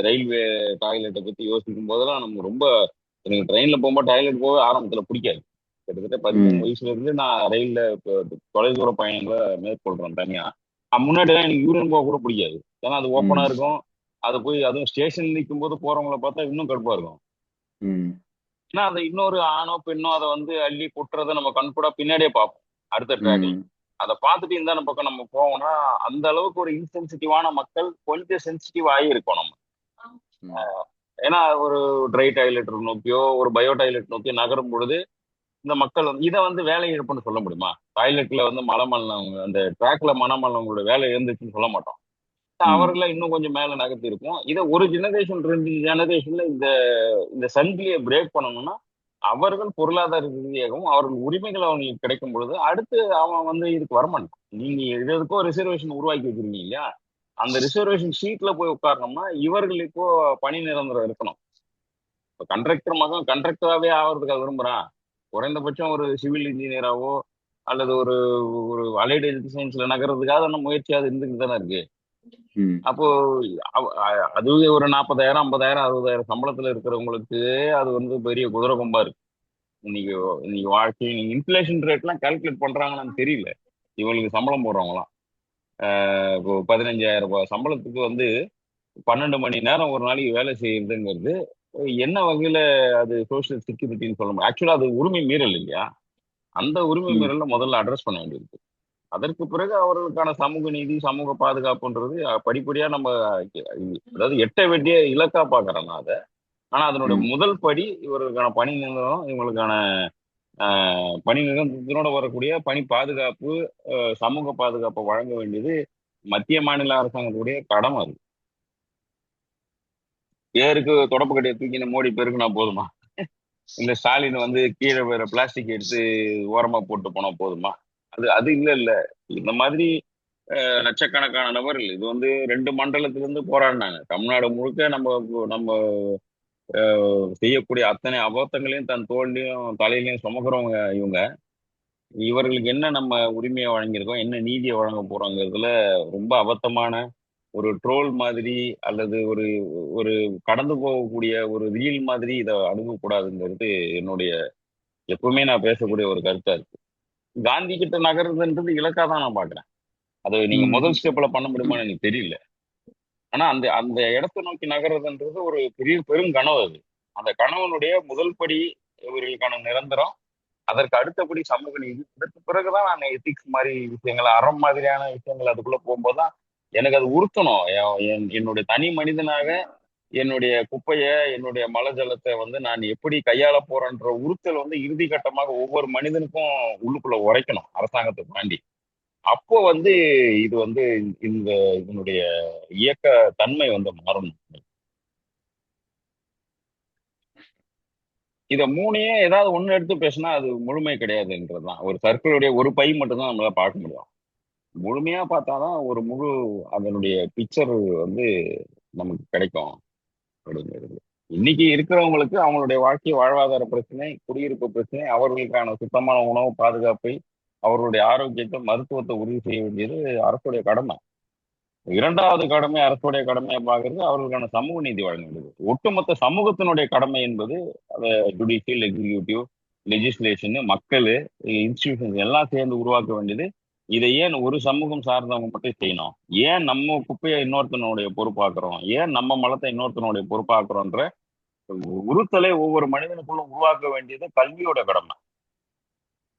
ரயில்வே டாய்லெட்டை பத்தி யோசிக்கும் போதெல்லாம் நம்ம ரொம்ப, எனக்கு ட்ரெயின்ல போகும்போது டாய்லெட் போக ஆரம்பத்துல பிடிக்காது. கிட்டத்தட்ட 13 ம், வயசுல இருந்து நான் ரயில்ல தொலைதூர பயணங்களை மேற்கொள்றேன் தனியா. முன்னாடி தான் எனக்கு யூரின் போக கூட பிடிக்காது. ஏன்னா அது ஓப்பனா ம், இருக்கும். அது போய் அதுவும் ஸ்டேஷன் நிற்கும் போது போறவங்கள பார்த்தா இன்னும் கடுப்பா இருக்கும். ம், ஏன்னா அதை இன்னொரு ஆணோ பெண்ணோ அதை வந்து அள்ளி கொட்டுறதை நம்ம கண்கூடா பின்னாடியே பார்ப்போம் அடுத்த ட்ராக்ல. ம், அதை பார்த்துட்டு இந்த பக்கம் நம்ம போவோம்னா அந்த அளவுக்கு ஒரு இன்சென்சிட்டிவான மக்கள் கொஞ்சம் சென்சிட்டிவ் ஆகி இருக்கோம் நம்ம. ம், ஏன்னா ஒரு ட்ரை டாய்லெட் நோக்கியோ ஒரு பயோ டாய்லெட் நோக்கியோ நகரும் பொழுது இந்த மக்கள் வந்து இதை வந்து வேலை இழப்புன்னு சொல்ல முடியுமா? டாய்லெட்ல வந்து மலமல்லவங்க அந்த ட்ராக்ல மனமல்லவங்களோட வேலை இருந்துச்சுன்னு சொல்ல மாட்டோம். ம், அவர்களை இன்னும் கொஞ்சம் மேல நகர்த்தி இருக்கும். இதை ஒரு ஜெனரேஷன் 2 ஜெனரேஷன்ல இந்த இந்த சங்கிலியை பிரேக் பண்ணணும்னா அவர்கள் பொருளாதார ரீதியாகவும் அவர்கள் உரிமைகள் அவங்களுக்கு கிடைக்கும் பொழுது அடுத்து அவன் வந்து இதுக்கு வரமாட்டான். நீங்க எதுக்கோ ரிசர்வேஷன் உருவாக்கி வச்சிருக்கீங்க இல்லையா? அந்த ரிசர்வேஷன் ஷீட்ல போய் உட்காரணும்னா இவர்கள் இப்போ பணி நிரந்தரம் இருக்கணும். இப்போ கண்ட்ராக்டர் மகன் கண்ட்ராக்டராகவே ஆகிறதுக்கு விரும்புறான். குறைந்தபட்சம் ஒரு சிவில் இன்ஜினியராவோ அல்லது ஒரு ஒரு அலைடு சயின்ஸ்ல நகர்றதுக்காக நம்ம முயற்சியாவது இருந்துட்டு தானே இருக்கு. ம், அப்போ அதுவே ஒரு 40,000 50,000 60,000 சம்பளத்துல இருக்கிறவங்களுக்கு அது வந்து பெரிய குதிரை கொம்பா இருக்கு. இன்னைக்கு இன்னைக்கு வாழ்க்கை நீங்க இன்ஃபிளேஷன் ரேட்லாம் கால்குலேட் பண்றாங்கன்னு தெரியல. இவங்களுக்கு சம்பளம் போடுறவங்களாம் இப்போ 15,000 ரூபாய் சம்பளத்துக்கு வந்து 12 மணி நேரம் ஒரு நாளைக்கு வேலை செய்யறதுங்கிறது என்ன வகையில அது சோசியல் செக்யூரிட்டின்னு சொல்ல முடியும்? ஆக்சுவலா அது உரிமை மீறல் இல்லையா? அந்த உரிமை ம், மீறல முதல்ல அட்ரஸ் பண்ண வேண்டியிருக்கு. அதற்கு பிறகு அவர்களுக்கான சமூக நீதி சமூக பாதுகாப்புன்றது படிப்படியா நம்ம அதாவது எட்ட வேண்டிய இலக்கா பாக்குறேன் நான் அதை. ஆனா அதனுடைய ம். முதல் படி இவர்களுக்கான பணி நிறுவனம் இவங்களுக்கான பணி நிரந்தரத்தினோட வரக்கூடிய பணி பாதுகாப்பு, சமூக பாதுகாப்பை வழங்க வேண்டியது மத்திய மாநில அரசாங்கத்துடைய கடமை அது. பேருக்கு தொடப்பு கட்டிய தூக்கின மோடி பெருக்குனா போதுமா? இல்ல ஸ்டாலின் வந்து கீழே வேற பிளாஸ்டிக் எடுத்து ஓரமா போட்டு போனா போதுமா? அது அது இல்ல இல்ல. இந்த மாதிரி லட்சக்கணக்கான நபர்கள் இது வந்து 2 மண்டலத்திலிருந்து போராடினாங்க. தமிழ்நாடு முழுக்க நம்ம நம்ம செய்யக்கூடிய அத்தனை அபத்தங்களையும் தன் தோல்லையும் தலையிலையும் சுமக்கிறவங்க இவங்க. இவர்களுக்கு என்ன நம்ம உரிமையை வழங்கியிருக்கோம், என்ன நீதியை வழங்க போறோங்கிறதுல ரொம்ப அபத்தமான ஒரு ட்ரோல் மாதிரி அல்லது ஒரு ஒரு கடந்து போகக்கூடிய ஒரு ரீல் மாதிரி இதை அணுகக்கூடாதுங்கிறது என்னுடைய எப்பவுமே நான் பேசக்கூடிய ஒரு கருத்தா இருக்கு. காந்தி கிட்ட நகர்றதுன்றது இலக்கா தான் நான் பாக்குறேன். அதை நீங்க முதல் ம். ஸ்டெப்ல பண்ண முடியுமான்னு எனக்கு தெரியல. ஆனா அந்த அந்த இடத்தை நோக்கி நகர்றதுன்றது ஒரு பெரிய பெரும் கனவு அது. அந்த கனவனுடைய முதல் படி இவர்களுக்கான நிரந்தரம், அதற்கு அடுத்தபடி சமூக நீதி, இதற்கு பிறகுதான் நான் எத்திக்ஸ் மாதிரி விஷயங்கள் அறம் மாதிரியான விஷயங்கள் அதுக்குள்ள போகும்போதுதான் எனக்கு அது உறுத்தணும். என்னுடைய தனி மனிதனாக என்னுடைய குப்பைய என்னுடைய மலஜலத்தை வந்து நான் எப்படி கையாள போறேன்ற உறுத்தல் வந்து இறுதி கட்டமாக ஒவ்வொரு மனிதனுக்கும் உள்ளுக்குள்ள உரைக்கணும் அரசாங்கத்தை தாண்டி. அப்போ வந்து இது வந்து இந்த இதனுடைய இயக்க தன்மை வந்து மாறணும். இத மூணையே ஏதாவது ஒண்ணு எடுத்து பேசினா அது முழுமை கிடையாதுன்றதுதான். ஒரு சர்க்கிளுடைய ஒரு பை மட்டும்தான் நம்மளால பார்க்க முடியும். முழுமையா பார்த்தாதான் ஒரு முழு அதனுடைய பிக்சர் வந்து நமக்கு கிடைக்கும் அப்படிங்கிறது. இன்னைக்கு இருக்கிறவங்களுக்கு அவங்களுடைய வாழ்க்கை வாழ்வாதார பிரச்சனை, குடியிருப்பு பிரச்சனை, அவர்களுக்கான சுத்தமான உணவு பாதுகாப்பை, அவர்களுடைய ஆரோக்கியத்தை, மருத்துவத்தை உறுதி செய்ய வேண்டியது அரசுடைய கடமை. இரண்டாவது கடமை அரசுடைய கடமையை பார்க்கறது அவர்களுக்கான சமூக நீதி வழங்குகிறது. ஒட்டுமொத்த சமூகத்தினுடைய கடமை என்பது அதை ஜுடிஷியல், எக்ஸிகியூட்டிவ், லெஜிஸ்லேஷன், மக்கள், இன்ஸ்டிடியூஷன்ஸ் எல்லாம் சேர்ந்து உருவாக்க வேண்டியது. இதை ஏன் ஒரு சமூகம் சார்ந்தவங்க மட்டும் செய்யணும்? ஏன் நம்ம குப்பையை இன்னொருத்தனுடைய பொறுப்பாக்குறோம்? ஏன் நம்ம மலத்தை இன்னொருத்தனுடைய பொறுப்பாக்குறோன்ற உறுத்தலை ஒவ்வொரு மனிதனுக்குள்ளும் உருவாக்க வேண்டியது கல்வியோட கடமை.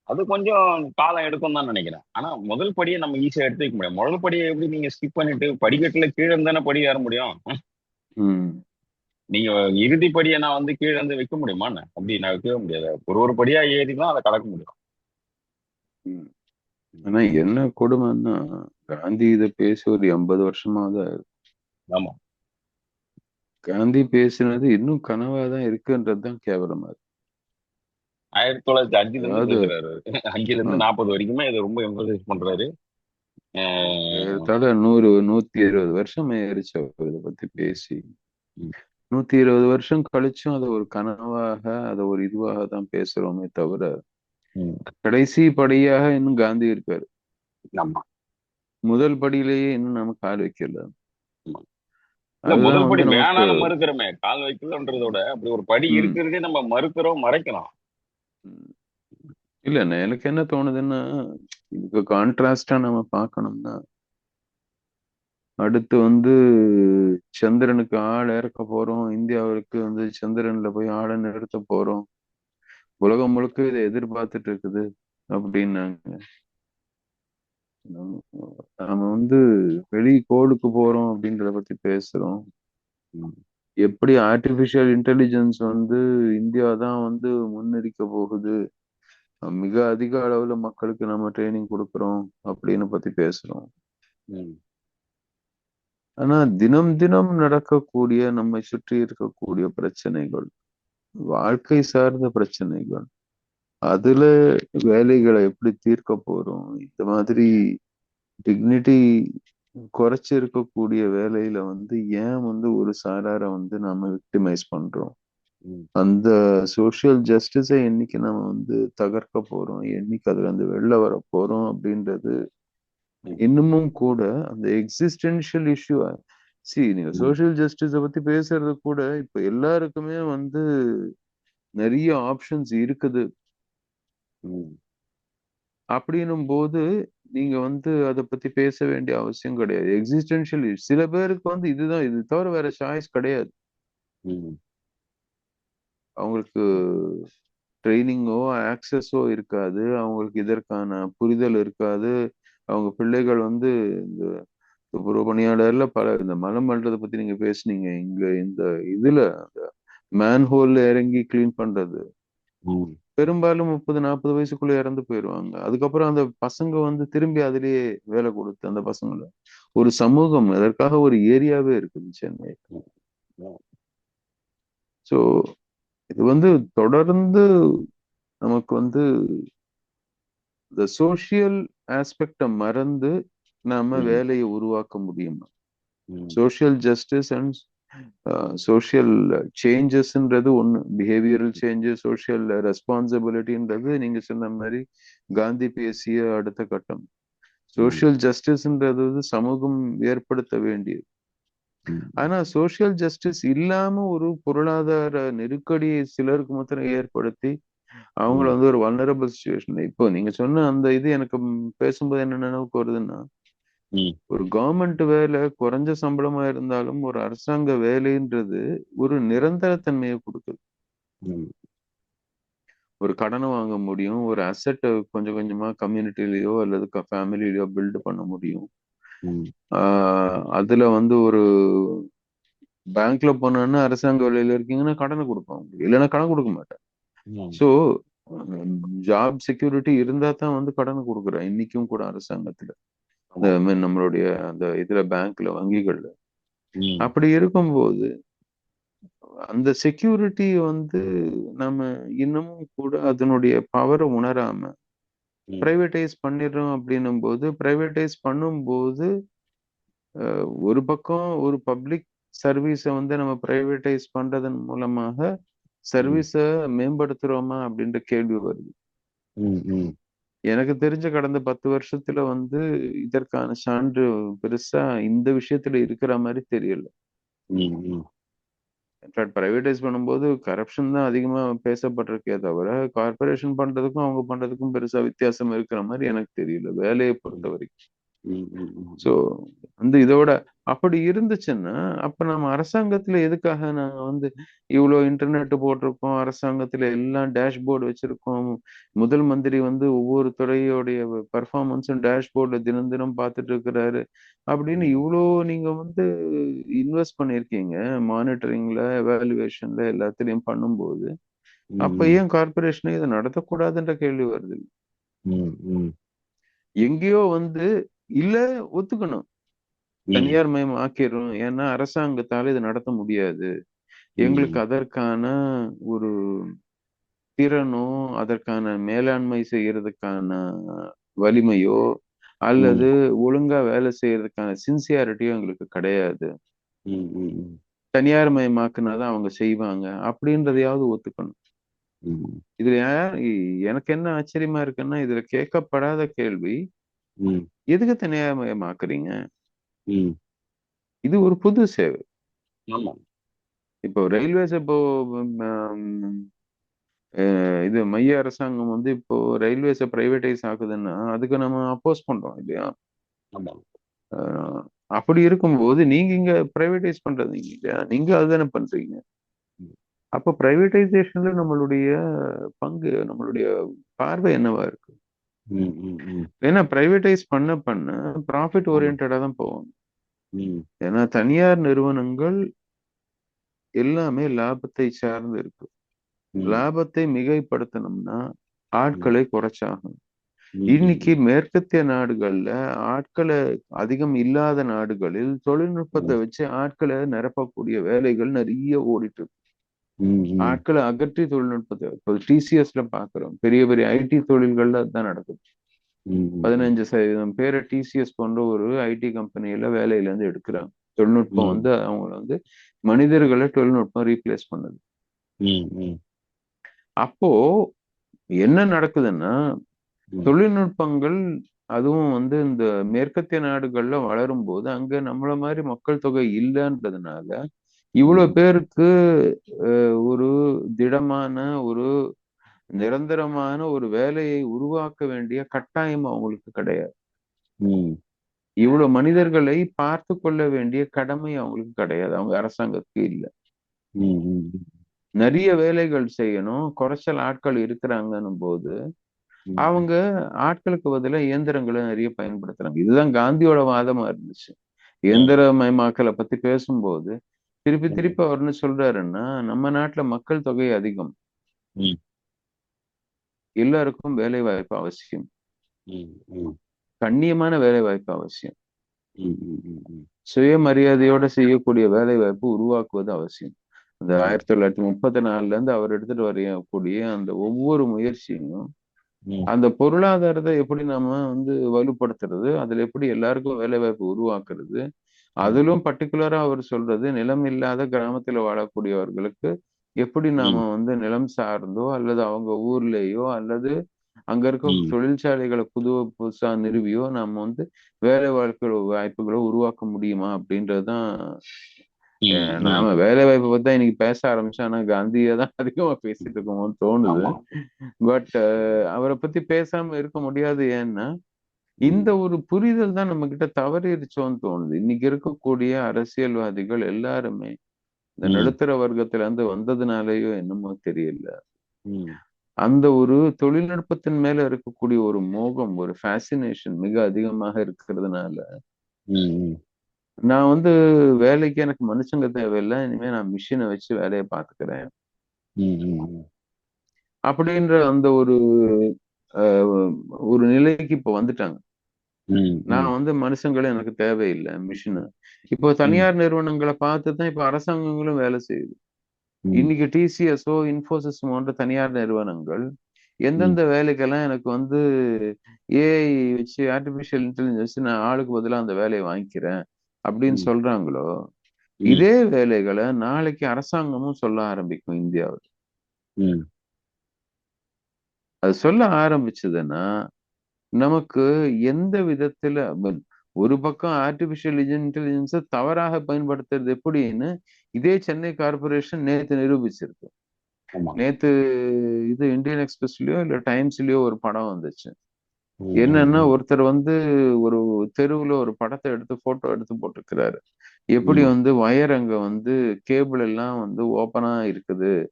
அது கொஞ்சம் காலம் எடுக்கும் தான் நினைக்கிறேன். ஆனா முதல் படியை நம்ம ஈஸியா எடுத்து வைக்க முடியும். முதல் படியை எப்படி நீங்க ஸ்கிப் பண்ணிட்டு படிக்கட்டுல கீழே இருந்து தானே படி ஏற முடியும்? ம், நீங்க இறுதி படியை நான் வந்து கீழே இருந்து வைக்க முடியுமா என்ன? அப்படி நான் வைக்கவே முடியாது. ஒரு ஒரு படியா ஏறி தான் அதை கடக்க முடியும். ம். ஆனா என்ன கொடுமைன்னா, காந்தி இத பேசி ஒரு 80 வருஷமாவது ஆகுது. ஆமா. காந்தி பேசினது இன்னும் கனவாதான் இருக்குன்றதுதான் கேவலமா இருக்கு. 1905 இருந்து அதாவது பேசுறாரு அவரு. 5ல இருந்து ஆஹ், 40 வரைக்குமே இதை ரொம்ப எம்பசைஸ் பண்றாரு. அஹ் ஏறத்தாழ 100 120 வருஷம் ஆயிருச்சு அவர் இதை பத்தி பேசி. 120 வருஷம் கழிச்சும் அதை ஒரு கனவாக அதை ஒரு இதுவாக தான் பேசுறோமே தவிர, உம் கடைசி படியாக இன்னும் காந்தி இருக்காரு. ஆமா. முதல் படியிலேயே இன்னும் நம்ம கால் வைக்கல. ஆமா. இல்ல அதுதான் முதல் படி வந்து நமக்கு வேணாலும் மறுக்கிறோமே, கால் வைக்கலன்றதோட அப்படி ஒரு படி ம், இருக்கிறதே நம்ம மறுக்கிறோம், மறைக்கிறோம். ம். இல்ல எனக்கு என்ன தோணுதுன்னா, இதுக்கு கான்ட்ராஸ்டா நம்ம பார்க்கணும்னா, அடுத்து வந்து சந்திரனுக்கு ஆள் இறக்க போறோம். இந்தியாவிற்கு வந்து சந்திரன்ல போய் ஆளை நிறுத்த போறோம். உலகம் முழுக்க இதை எதிர்பார்த்துட்டு இருக்குது அப்படின்னாங்க. நம்ம நாம வந்து வெளி கோளுக்கு போறோம் அப்படின்றத பத்தி பேசுறோம். ம், எப்படி ஆர்டிபிஷியல் இன்டெலிஜென்ஸ் வந்து இந்தியா தான் வந்து முன்னெடுக்க போகுது, மிக அதிக அளவுல மக்களுக்கு நம்ம ட்ரைனிங் கொடுக்குறோம் அப்படின்னு பத்தி பேசுறோம். ம், ஆனா தினம் தினம் நடக்கக்கூடிய நம்மை சுற்றி இருக்கக்கூடிய பிரச்சனைகள், வாழ்க்கை சார்ந்த பிரச்சனைகள், அதுல வேலைகளை எப்படி தீர்க்க போறோம், இந்த மாதிரி டிக்னிட்டி குறைச்சு இருக்கக்கூடிய வேலையில வந்து ஏன் வந்து ஒரு சாரார வந்து நாம விக்டிமைஸ் பண்றோம், ம், அந்த சோஷியல் ஜஸ்டிஸை என்னைக்கு நம்ம வந்து தகர்க்க போறோம், என்னைக்கு அதுல இருந்து வெளில வர போறோம் அப்படின்றது ம், இன்னமும் கூட அந்த எக்ஸிஸ்டென்ஷியல் இஷ்யூ. நீங்க ம், சோஷியல் ஜஸ்டிஸ பத்தி பேசுறது கூட இப்ப எல்லாருக்குமே வந்து நிறைய ஆப்ஷன்ஸ் இருக்குது. ம், அப்படின்னும் போது நீங்க வந்து அதை பத்தி பேச வேண்டிய அவசியம் கிடையாது. எக்ஸிஸ்டென்ஷியல் சில பேருக்கு வந்து இதுதான், இது தவிர வேற சாய்ஸ் கிடையாது. ம், அவங்களுக்கு ட்ரைனிங்கோ ஆக்சஸோ இருக்காது, அவங்களுக்கு இதற்கான புரிதல் இருக்காது. அவங்க பிள்ளைகள் வந்து இந்த துப்புரவு பணியாளர்ல பல இந்த மலம் அள்ளுறதை பத்தி நீங்க பேசுனீங்க. இங்க இந்த இதுல மேன்ஹோல்ல இறங்கி கிளீன் பண்றது ம், பெரும்பாலும் 30, 40 வயசுக்குள்ள இறந்து போயிருவாங்க. அதுக்கப்புறம் அந்த பசங்க வந்து திரும்பி அதிலேயே வேலை கொடுத்து அந்த பசங்களை ஒரு சமூகம் அதற்காக ஒரு ஏரியாவே இருக்குது சென்னை. ம், ம், சோ இது வந்து தொடர்ந்து நமக்கு வந்து இந்த சோஷியல் ஆஸ்பெக்ட மறந்து நாம ம், வேலையை உருவாக்க முடியுமா? ம், சோஷியல் ஜஸ்டிஸ் அண்ட் சோஷியல் சேஞ்சஸ்ன்றது ஒண்ணு, பிஹேவியரல் சேஞ்சஸ், சோஷியல் ரெஸ்பான்சிபிலிட்டின்றது நீங்க சொன்ன மாதிரி காந்தி பேசிய அடுத்த கட்டம். ம், சோஷியல் ஜஸ்டிஸ்ன்றது வந்து சமூகம் ஏற்படுத்த வேண்டியது. ம், ஆனா சோஷியல் ஜஸ்டிஸ் இல்லாம ஒரு பொருளாதார நெருக்கடியை சிலருக்கு மாத்திரம் ஏற்படுத்தி அவங்கள ம், வந்து ஒரு வல்னரபிள் சுச்சுவேஷன். இப்போ நீங்க சொன்ன அந்த இது எனக்கு பேசும்போது என்ன நினைவுக்கு வருதுன்னா, ம், ஒரு கவர்மெண்ட் வேலை குறைஞ்ச சம்பளமா இருந்தாலும் ஒரு அரசாங்க வேலைன்றது ஒரு நிரந்தரத்தன்மையை கொடுக்குது. ம், ஒரு கடனை வாங்க முடியும், ஒரு அசெட்டை கொஞ்சம் கொஞ்சமா கம்யூனிட்டிலயோ அல்லது ஃபேமிலிலயோ பில்ட் பண்ண முடியும். ம், அதுல வந்து ஒரு பேங்க்ல போனோம்னா அரசாங்க வேலையில இருக்கீங்கன்னா கடனை கொடுப்பாங்க, இல்லைன்னா கடன் கொடுக்க மாட்டாங்க. ம், ஸோ ஜாப் செக்யூரிட்டி இருந்தா தான் வந்து கடன் கொடுக்குறேன் இன்னைக்கும் கூட அரசாங்கத்துல, ஆமா. நம்மளுடைய அந்த இதுல பேங்க்ல வங்கிகள்ல. ம், அப்படி இருக்கும்போது அந்த செக்யூரிட்டி வந்து நம்ம இன்னமும் கூட அதனுடைய பவரை உணராம ம், பிரைவேட்டைஸ் பண்ணிடுறோம். அப்படின்னும் போது பிரைவேட்டைஸ் பண்ணும்போது ஒரு பக்கம் ஒரு பப்ளிக் சர்வீஸை வந்து நம்ம பிரைவேட்டைஸ் பண்றதன் மூலமாக ம், சர்வீஸை மேம்படுத்துறோமா அப்படின்ற கேள்வி வருது. ம், ம், எனக்கு தெரிஞ்ச கடந்த 10 வருஷத்துல வந்து இதற்கான சான்று பெருசா இந்த விஷயத்துல இருக்கிற மாதிரி தெரியல. ம், ம், இன்ஃபேக்ட் பிரைவேடைஸ் பண்ணும்போது கரப்ஷன் தான் அதிகமா பேசப்பட்டிருக்கே தவிர கார்பரேஷன் பண்றதுக்கும் அவங்க பண்றதுக்கும் பெருசா வித்தியாசம் இருக்கிற மாதிரி எனக்கு தெரியல வேலையை பொறுத்த வரைக்கும். ம், ம், சோ வந்து இதோட அப்படி இருந்துச்சுன்னா அப்ப நம்ம அரசாங்கத்துல எதுக்காக நாங்க வந்து இவ்வளவு இன்டர்நெட் போட்டிருக்கோம், அரசாங்கத்துல எல்லாம் டேஷ்போர்டு வச்சிருக்கோம், முதல் மந்திரி வந்து ஒவ்வொரு துறையோடைய பர்ஃபார்மன்ஸும் டேஷ்போர்ட்ல தினம் தினம் பார்த்துட்டு இருக்கிறாரு அப்படின்னு ம், இவ்வளோ நீங்க வந்து இன்வெஸ்ட் பண்ணியிருக்கீங்க மானிட்டரிங்ல, எவாலுவேஷன்ல எல்லாத்துலயும் பண்ணும்போது அப்ப ம், ஏன் கார்பரேஷனே இதை நடத்தக்கூடாதுன்ற கேள்வி வருது. ம், ம், எங்கேயோ வந்து இல்ல ஒத்துக்கணும், ம், தனியார் மயம் ஆக்கிரும், ஏன்னா அரசாங்கத்தால இது நடத்த முடியாது, எங்களுக்கு ம், அதற்கான ஒரு திறனோ அதற்கான மேலாண்மை செய்யறதுக்கான வலிமையோ ம், அல்லது ஒழுங்கா வேலை செய்யறதுக்கான சின்சியாரிட்டியோ எங்களுக்கு கிடையாது, ம், ம், தனியார் மயமாக்குனாதான் அவங்க செய்வாங்க அப்படின்றதையாவது ஒத்துக்கணும். ம், இதுல எனக்கு என்ன ஆச்சரியமா இருக்குன்னா இதுல கேட்கப்படாத கேள்வி, ம், எதுக்கு தனியார் மயமாக்குறீங்க? ம். இது ஒரு புது சேவை. ஆமா. இப்போ ரயில்வேஸ் இப்போ ம், இது மைய அரசாங்கம் வந்து இப்போ ரயில்வேஸை பிரைவேடைஸ் ஆகுதுன்னா அதுக்கு நம்ம அப்போஸ் பண்றோம் இல்லையா? ஆமா. அஹ் அப்படி இருக்கும்போது நீங்க இங்க பிரைவேடைஸ் பண்றது இல்லையா? நீங்க அதுதானே பண்றீங்க. அப்ப பிரைவேடைசேஷன்ல நம்மளுடைய பங்கு, நம்மளுடைய பார்வை என்னவா இருக்கு? ம், ம், ம், ஏன்னா பிரைவேடைஸ் பண்ண பண்ண ப்ராஃபிட் ம், ஓரியன்டா தான் போகும். ம், ஏன்னா தனியார் நிறுவனங்கள் எல்லாமே லாபத்தை சார்ந்து இருக்கு. ம், லாபத்தை மிகைப்படுத்தணும்னா ம், ஆட்களை குறைச்சாகணும். ம், இன்னைக்கு ம், மேற்கத்திய நாடுகள்ல ஆட்களை அதிகம் இல்லாத நாடுகளில் தொழில்நுட்பத்தை ம், வச்சு ஆட்களை நிரப்பக்கூடிய வேலைகள் நிறைய ஓடிட்டு இருக்கு. ம், ம், ஆட்களை அகற்றி தொழில்நுட்பத்தை இப்போ டிசிஎஸ்ல பாக்குறோம். பெரிய பெரிய ஐடி தொழில்கள்ல அதுதான் நடக்குது. ம், ம், 15% பேரை டிசிஎஸ் போன்ற ஒரு ஐடி கம்பெனியில வேலையில இருந்து எடுக்கிறாங்க. தொழில்நுட்பம் ம், வந்து அவங்கள வந்து மனிதர்களை தொழில்நுட்பம் ரீப்ளேஸ் பண்ணுது. ம், ம், அப்போ என்ன நடக்குதுன்னா ம், தொழில்நுட்பங்கள் அதுவும் வந்து இந்த மேற்கத்திய நாடுகள்ல வளரும்போது அங்க நம்மள மாதிரி மக்கள் தொகை இல்லைன்றதுனால இவ்வளவு ம், பேருக்கு ஒரு திடமான ஒரு நிரந்தரமான ஒரு வேலையை உருவாக்க வேண்டிய கட்டாயம் அவங்களுக்கு கிடையாது. ம், இவ்வளவு மனிதர்களை பார்த்து கொள்ள வேண்டிய கடமை அவங்களுக்கு கிடையாது. அவங்க அரசாங்கத்துக்கு இல்ல. ம், நிறைய வேலைகள் செய்யணும். குறைச்சல் ஆட்கள் இருக்கிறாங்கன்னும் போது ம், அவங்க ஆட்களுக்கு பதிலா இயந்திரங்களை நிறைய பயன்படுத்துறாங்க. இதுதான் காந்தியோட வாதமா இருந்துச்சு. இயந்திரமயமாக்கலை பத்தி பேசும்போது திருப்பி ம், திருப்பி அவர் என்ன சொல்றாருன்னா நம்ம நாட்டுல மக்கள் தொகை அதிகம். ம், எல்லாருக்கும் வேலை வாய்ப்பு அவசியம். ம், ம், கண்ணியமான வேலை வாய்ப்பு அவசியம். ம், ம், சுயமரியாதையோட செய்யக்கூடிய வேலை வாய்ப்பு உருவாக்குவது அவசியம். அந்த ம், 1934ல இருந்து அவர் எடுத்துட்டு வரக்கூடிய அந்த ஒவ்வொரு முயற்சியும் ம், அந்த பொருளாதாரத்தை எப்படி நம்ம வந்து வலுப்படுத்துறது, அதுல எப்படி எல்லாருக்கும் வேலை வாய்ப்பு உருவாக்குறது, ம், அதிலும் பர்ட்டிகுலரா அவர் சொல்றது நிலம் இல்லாத கிராமத்துல வாழக்கூடியவர்களுக்கு எப்படி நாம ம், வந்து நிலம் சார்ந்தோ அல்லது அவங்க ஊர்லயோ அல்லது அங்க இருக்க ம், தொழிற்சாலைகளை புதுசா நிறுவியோ நம்ம வந்து வேலை வாய்ப்புகளை உருவாக்க முடியுமா அப்படின்றதுதான். ம், ம். நாம வேலை வாய்ப்பை பத்தி தான் இன்னைக்கு பேச ஆரம்பிச்சோம். ஆனா காந்தியை தான் அதிகமா பேசிட்டு இருக்கோமோன்னு தோணுது. ஆமா. பட் அவரை பத்தி பேசாம இருக்க முடியாது. ஏன்னா இந்த ம், ஒரு புரிதல் தான் நம்ம கிட்ட தவறிடுச்சோன்னு தோணுது. இன்னைக்கு இருக்கக்கூடிய அரசியல்வாதிகள் எல்லாருமே இந்த ம், நடுத்தர வர்க்கத்துல இருந்து வந்ததுனாலயோ என்னமோ தெரியல. ம், அந்த ஒரு தொழில்நுட்பத்தின் மேல இருக்கக்கூடிய ஒரு மோகம், ஒரு ஃபேசினேஷன் மிக அதிகமாக இருக்கிறதுனால, ம், நான் வந்து வேலைக்கு எனக்கு மனுஷங்க தேவையில்ல. இனிமே நான் மிஷின வச்சு வேலைய பார்த்துக்கிறேன். ம், ம், அப்படின்ற அந்த அ ஒரு நிலைக்கு இப்ப வந்துட்டாங்க. ம், நான் ம், வந்து மனுஷங்களே எனக்கு தேவையில்ல, மிஷினு. இப்போ ம், தனியார் நிறுவனங்கள பார்த்து தான் இப்ப அரசாங்கங்களும் வேலை செய்யுது. ம், இன்னைக்கு டிசிஎஸோ, இன்ஃபோசிஸ் போன்ற தனியார் நிறுவனங்கள் ம், எந்தெந்த வேலைக்கெல்லாம் எனக்கு வந்து ஏஐ வச்சு ஆர்டிபிஷியல் இன்டெலிஜென்ஸ் வச்சு நான் ஆளுக்கு பதிலா அந்த வேலைய வாங்கிக்கிறேன் அப்படின்னு ம், சொல்றாங்களோ, ம், இதே வேலைகள நாளைக்கு அரசாங்கமும் சொல்ல ஆரம்பிக்கும் இந்தியாவுல. ம், அது சொல்ல ஆரம்பிச்சதுன்னா, நமக்கு எந்த விதத்துல ஒரு பக்கம் ஆர்டிபிஷியல் இன்டெலிஜென்ஸ தவறாக பயன்படுத்துறது எப்படின்னு இதே சென்னை கார்ப்பரேஷன் நேத்து நிரூபிச்சிருக்கு. ஆமா. நேத்து இது இந்தியன் எக்ஸ்பிரஸ்லயோ இல்ல டைம்ஸ்லயோ ஒரு படம் வந்துச்சு. ம், ம், என்னன்னா ம், ஒருத்தர் வந்து ஒரு தெருவுல ஒரு படத்த எடுத்து போட்டோ எடுத்து போட்டிருக்கிறாரு. எப்படி ம், வந்து வயர் அங்க வந்து கேபிள் எல்லாம் வந்து ஓப்பனா இருக்குது ம்,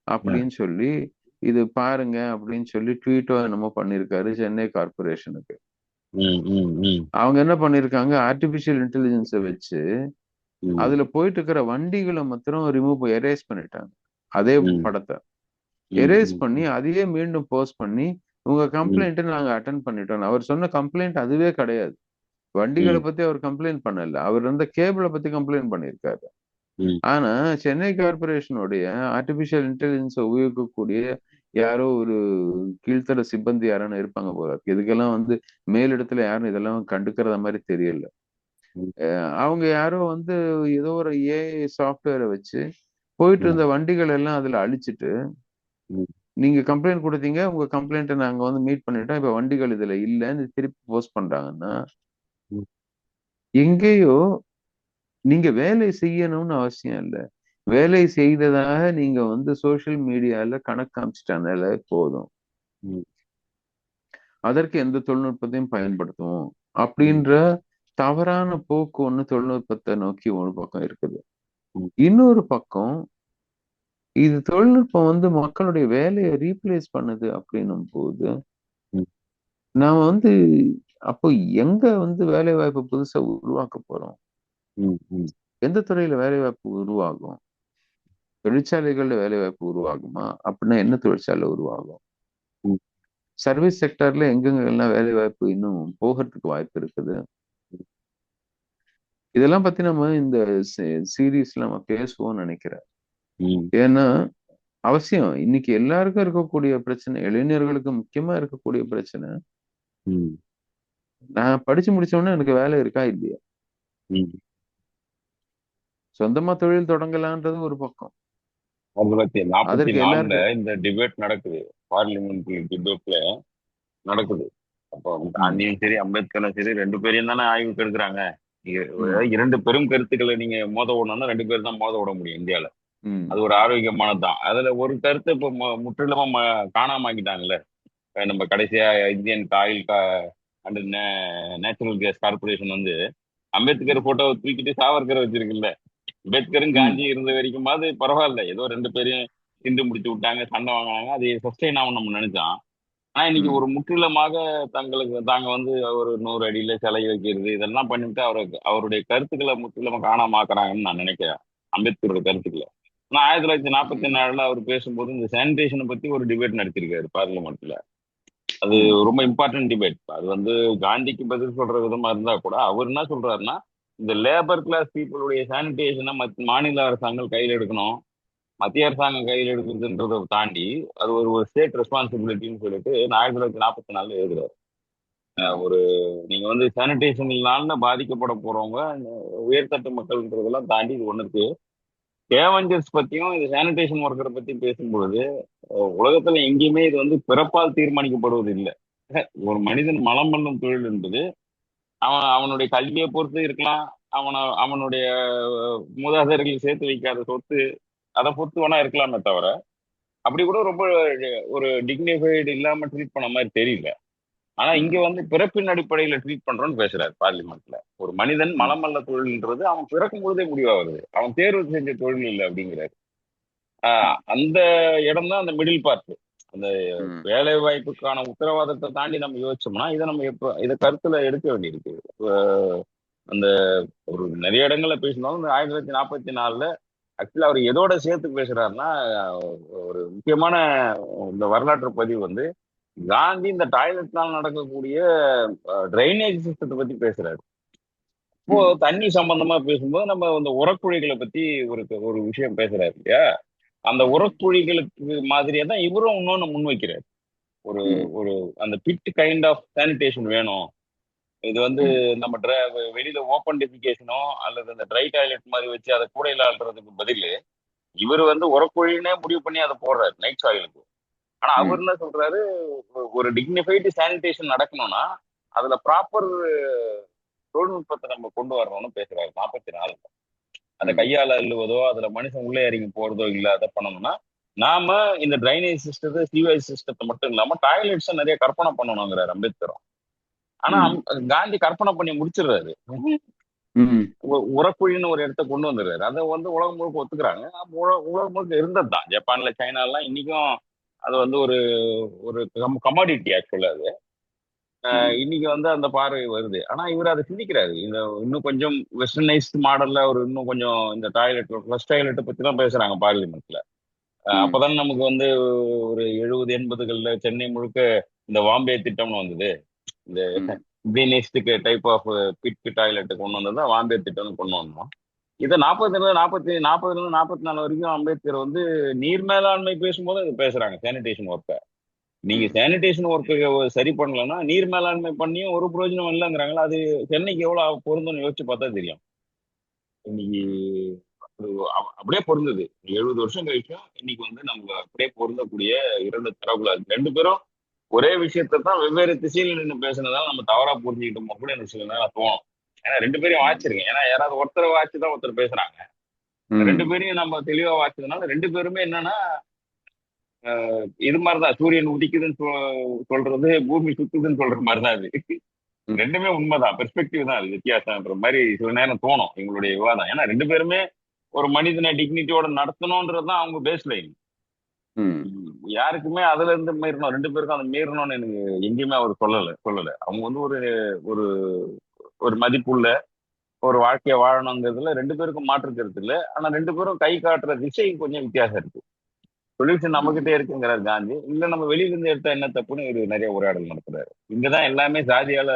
அப்படின்னு சொல்லி, இது பாருங்க அப்படின்னு சொல்லி ட்வீட்டோ என்னமோ பண்ணியிருக்காரு சென்னை கார்ப்பரேஷனுக்கு. ம், ம், ம், அவங்க என்ன பண்ணியிருக்காங்க, ஆர்டிபிஷியல் இன்டெலிஜென்ஸ வச்சு, ம், அதுல போயிட்டு இருக்கிற வண்டிகள மாத்திரம் எரேஸ் பண்ணிட்டாங்க. அதே ம், படத்த. ம், எரேஸ் ம், பண்ணி, அதையே மீண்டும் போஸ்ட் பண்ணி, உங்க ம், கம்ப்ளைண்ட்ட நாங்க அட்டெண்ட் பண்ணிட்டோம். அவர் சொன்ன கம்ப்ளைண்ட் அதுவே கிடையாது. வண்டிகள ம், பத்தி அவர் கம்ப்ளைண்ட் பண்ணல. அவர் வந்து கேபிள பத்தி கம்ப்ளைண்ட் பண்ணியிருக்காரு. ம், ஆனா, சென்னை கார்ப்பரேஷனுடைய ஆர்டிபிஷியல் இன்டெலிஜென்ஸ உபயோகிக்கக்கூடிய யாரோ ஒரு கீழ்த்தர சிப்பந்தி யாரான இருப்பாங்க போல இருக்கு. இதுக்கெல்லாம் வந்து மேலிடத்துல யாரும் இதெல்லாம் கண்டுக்கிறத மாரி தெரியல. ம், அவங்க யாரோ வந்து ஏதோ ஒரு ஏஐ சாஃப்ட்வேர வச்சு, போயிட்டு ம், இருந்த வண்டிகள் எல்லாம் அதுல அழிச்சுட்டு, ம், நீங்க கம்ப்ளைண்ட் குடுத்தீங்க. உங்க கம்ப்ளைண்ட்ட நாங்க வந்து மீட் பண்ணிட்டோம். இப்ப வண்டிகள் இதுல இல்லன்னு திருப்பி போஸ்ட் பண்றாங்கன்னா, ம், எங்கேயோ நீங்க வேலை செய்யணும்னு அவசியம் இல்ல. வேலை செய்ததாக நீங்க வந்து சோசியல் மீடியால கணக்கு காமிச்சுட்டாலே போதும். ம், அதற்கு எந்த தொழில்நுட்பத்தையும் பயன்படுத்துவோம். ம், அப்படின்ற தவறான போக்கு ஒண்ணு தொழில்நுட்பத்தை நோக்கி ஒரு பக்கம் இருக்குது. ம், இன்னொரு பக்கம் இது தொழில்நுட்பம் வந்து மக்களுடைய வேலையை ரீப்ளேஸ் பண்ணுது அப்படின்னும் போது ம், நாம வந்து அப்போ எங்க வந்து வேலை வாய்ப்பு புதுசா உருவாக்க போறோம்? ம், ம், எந்த துறையில வேலை வாய்ப்பு உருவாகும்? தொழிற்சாலைகள்ல வேலை வாய்ப்பு உருவாகுமா? அப்படின்னா என்ன தொழிற்சாலை உருவாகும்? ம். சர்வீஸ் செக்டார்ல எங்கெங்க எல்லாம் வேலை வாய்ப்பு இன்னும் போகறதுக்கு வாய்ப்பு இருக்குது? இதெல்லாம் பத்தி நம்ம இந்த சீரீஸ்ல நம்ம பேசுவோம்னு நினைக்கிறேன். ம், ஏன்னா அவசியம். இன்னைக்கு எல்லாருக்கும் இருக்கக்கூடிய பிரச்சனை, இளைஞர்களுக்கு முக்கியமா இருக்கக்கூடிய பிரச்சனை, ம், நான் படிச்சு முடிச்ச உடனே எனக்கு வேலை இருக்கா? இல்லையா? ம். சொந்தமா தொழில் தொடங்கலான்றது ஒரு பக்கம். 1944 அதற்கு எல்லாருக்கும் இந்த டிபேட் நடக்குது. பார்லிமெண்ட் டிபேட்ல நடக்குது. அப்போ ம், காந்தியும் சரி, அம்பேத்கரும் சரி 2 பேரையும் தானே ஆய்வுக்கு எடுக்குறாங்க. ம், 2 பெரும் கருத்துக்களை நீங்க மோத விடணும்னா 2 பேர் தான் மோத விட முடியும் இந்தியால. ம், அது ஒரு ஆரோக்கியமானது தான். அதுல ஒரு கருத்து இப்போ முற்றிலுமா காணாம ஆக்கிட்டாங்கல்ல. நம்ம கடைசியா Indian oil and natural gas corporation வந்து அம்பேத்கர் ம், போட்டோவை தூக்கிட்டு சாவர்கரை வச்சிருக்குல்ல. அம்பேத்கரும் ம், காந்தி இருந்த வரைக்குமாவது பரவாயில்ல. ஏதோ 2 பேரையும் திண்டு முடிச்சு விட்டாங்க, சண்டை வாங்கினாங்க. அது சஸ்டெயின் ஆகும் நம்ம நினைச்சோம். ஆனா இன்னைக்கு ம், ஒரு முற்றிலுமாக தங்களுக்கு தாங்க வந்து ஒரு 100 அடியில சிலை வைக்கிறது இதெல்லாம் பண்ணிட்டு அவருடைய கருத்துக்களை முற்றிலுமா காணாம ஆக்குறாங்கன்னு நான் நினைக்கிறேன். அம்பேத்கரோட கருத்துக்களை. ஆனா 1944 அவர் பேசும்போது இந்த சானிடேஷனை பத்தி ஒரு டிபேட் நடத்திருக்காரு பார்லிமெண்ட்ல. அது ம், ரொம்ப இம்பார்ட்டன்ட் டிபேட். அது வந்து காந்திக்கு பதில் சொல்ற விதமா இருந்தா கூட அவர் என்ன சொல்றாருன்னா, இந்த லேபர் கிளாஸ் பீப்புளுடைய சானிடேஷனை மாநில அரசாங்கம் கையில் எடுக்கணும். மத்திய அரசாங்கம் கையில் எடுக்கிறதுன்றதை தாண்டி அது ஒரு ஒரு ஸ்டேட் ரெஸ்பான்சிபிலிட்டின்னு சொல்லிட்டு 1944 எழுதுறாரு. ம், ஒரு நீங்க வந்து சானிடேஷன்னால பாதிக்கப்பட போறவங்க இந்த உயர்தட்டு மக்கள்ன்றதெல்லாம் தாண்டி இது ஒண்ணு இருக்கு. ஸ்கேவஞ்சர்ஸ் பத்தியும் இந்த சானிடேஷன் ஒர்க்கரை பத்தி பேசும்பொழுது உலகத்துல எங்கேயுமே இது வந்து பிறப்பால் தீர்மானிக்கப்படுவது இல்லை. ஒரு மனிதன் மலம் பண்ணும் தொழில் என்பது அவனுடைய கல்வியை பொறுத்து இருக்கலாம். அவனுடைய மூதாதையர்கள் சேர்த்து வைக்காத சொத்து அதை பொறுத்து வேணா இருக்கலாமே தவிர அப்படி கூட ரொம்ப ஒரு டிக்னிஃபைடு இல்லாம ட்ரீட் பண்ண மாதிரி தெரியல. ஆனா இங்க ம், வந்து பிறப்பின் அடிப்படையில ட்ரீட் பண்றோம்னு பேசுறாரு பார்லிமெண்ட்ல. ஒரு மனிதன் ம், மலமல்ல தொழில்ன்றது அவன் பிறக்கும் பொழுதே முடிவாகுது. அவன் தேர்வு செஞ்ச தொழில் இல்லை அப்படிங்கிறாரு. அந்த இடம் தான் அந்த மிடில் பார்ட். அந்த ம், வேலை வாய்ப்புக்கான உத்தரவாதத்தை தாண்டி நம்ம யோசிச்சோம்னா இதை நம்ம இதை கருத்துல எடுக்க வேண்டியிருக்கு. அந்த ஒரு நிறைய இடங்கள்ல பேசினாலும் இந்த 1944 ஆக்சுவலா அவர் எதோட சேர்த்து பேசுறாருன்னா ஒரு முக்கியமான இந்த வரலாற்று பதிவு வந்து காந்தி இந்த டாய்லெட்னால நடக்கக்கூடிய ட்ரைனேஜ் சிஸ்டத்தை பத்தி பேசுறாரு. இப்போ ம், தண்ணி சம்பந்தமா பேசும்போது நம்ம இந்த உரக்குழிகளை பத்தி ஒரு ஒரு விஷயம் பேசுறாரு இல்லையா. அந்த ம், உரக்குழிகளுக்கு மாதிரியே தான் இவரும் இன்னொன்னு முன்வைக்கிறார். ஒரு ம், ஒரு அந்த பிட் கைண்ட் ஆஃப் சானிடேஷன் வேணும். இது வந்து ம், நம்ம வெளியில ஓப்பன் டெஃபிகேஷனோ அல்லது அந்த ட்ரை டாய்லெட் மாதிரி வச்சு அதை கூடையில ஆள்றதுக்கு பதில் இவர் வந்து உரக்குழினே முடிவு பண்ணி அதை போடுறாரு நைட் சாயிலுக்கு. ஆனா அவர் ம், என்ன சொல்றாரு, ஒரு டிக்னிஃபைடு சானிடேஷன் நடக்கணும்னா அதுல ப்ராப்பர் தொழில்நுட்பத்தை நம்ம கொண்டு வரணும்னு பேசுறாரு 44. அந்த ம், கையால அள்ளுவதோ அதுல மனுஷன் உள்ளே இறங்கி போறதோ இல்ல அதை பண்ணணும்னா நாம இந்த ட்ரைனேஜ் சிஸ்டத்தை சீவேஜ் சிஸ்டத்தை மட்டும் இல்லாம டாய்லெட்ஸை நிறைய கற்பனை பண்ணணுங்கிறார் அம்பேத்கர். ஆனா ம், காந்தி கற்பனை பண்ணி முடிச்சிடுறாரு. ம், உரக்குழின்னு ஒரு இடத்த கொண்டு வந்துடுறாரு. அதை வந்து உலகம் முழுக்க ஒத்துக்கிறாங்க. அப்ப உலகம் முழுக்க இருந்தது தான். ஜப்பான்ல சைனா எல்லாம் இன்னைக்கும் அது வந்து ஒரு ஒரு கமாடிட்டி ஆக்சுவலா அது. ம், இன்னைக்கு வந்து அந்த பார்வை வருது. ஆனா இவர் அதை சிந்திக்கிறாரு. இந்த இன்னும் கொஞ்சம் வெஸ்டர்னைஸ்ட் மாடல்ல ஒரு இன்னும் கொஞ்சம் இந்த டாய்லெட் ஃப்ளஷ் டாய்லெட்டை பத்தி தான் பேசுறாங்க பார்லிமெண்ட்ல. ம், அப்பதானே நமக்கு வந்து ஒரு 70 80கள்ல சென்னை முழுக்க இந்த வாம்பே திட்டம்னு வந்தது. இந்த ம், கிரீனிஸ்டிக் டைப் ஆஃப் பிட் டாய்லெட் கொண்டு வந்தது தான் வாம்பே திட்டம்னு கொண்டு வந்தோம். இதை 40 40 40 வரைக்கும் அம்பேத்கர் வந்து நீர் மேலாண்மை பேசும்போது அது பேசுறாங்க சானிடேஷன் ஒர்க்கை. நீங்க ம், சானிடேஷன் ஒர்க்கை சரி பண்ணலன்னா நீர் மேலாண்மை பண்ணியும் ஒரு பிரயோஜனம் இல்லைங்கிறாங்களா. அது சென்னைக்கு எவ்வளவு பொருந்தும்னு யோசிச்சு பார்த்தா தெரியும். இன்னைக்கு ம், அது அப்படியே பொருந்தது. 70 வருஷம் கழிச்சும் இன்னைக்கு வந்து நம்ம அப்படியே பொருந்தக்கூடிய 2 தரவுகளா இருக்கு. 2 பேரும் ஒரே விஷயத்தை தான் வெவ்வேறு திசையில் நின்று பேசுனதால நம்ம தவறா புரிஞ்சுக்கிட்டோமோ கூட எனக்கு சில நேரம் தோணும். ஏன்னா 2 பேரையும் ம், வாச்சிருங்க. ஏன்னா யாராவது ஒருத்தரை வாச்சு தான் ஒருத்தர் பேசுறாங்க. 2 பேரையும் நம்ம தெளிவா வாச்சதுனால 2 பேருமே என்னன்னா இது மாதிரிதான் சூரியன் உதிக்குதுன்னு சொல்றது பூமி சுத்துதுன்னு சொல்ற மாதிரிதான் அது. ம், ரெண்டுமே உண்மைதான், பெர்ஸ்பெக்டிவ் தான், அது வித்தியாசம்ன்ற மாதிரி சில நேரம் தோணும் எங்களுடைய விவாதம். ஏன்னா ரெண்டு பேருமே ஒரு மனிதனை டிக்னிட்டியோட நடத்தணும்ன்றதுதான் அவங்க பேஸ் லைன். ம், யாருக்குமே அதுல இருந்து மீறணும், ரெண்டு பேருக்கும் அதை மீறணும்னு எனக்கு எங்கேயுமே அவர் சொல்லல. அவங்க வந்து ஒரு ஒரு ஒரு மதிப்புள்ள ஒரு வாழ்க்கையை வாழணுங்கிறதுல ரெண்டு பேருக்கும் மாற்று கருத்து இல்லை. ஆனா ரெண்டு பேரும் கை காட்டுற திசை கொஞ்சம் வித்தியாசம் இருக்கு. சொல்யூஷன் ம், நம்மகிட்டே இருக்குங்கிறார் காந்தி, இல்ல நம்ம வெளியில இருந்து எடுத்தா என்ன தப்புன்னு இவரு நிறைய உரையாடல் நடத்துறாரு. இங்கதான் எல்லாமே சாதியால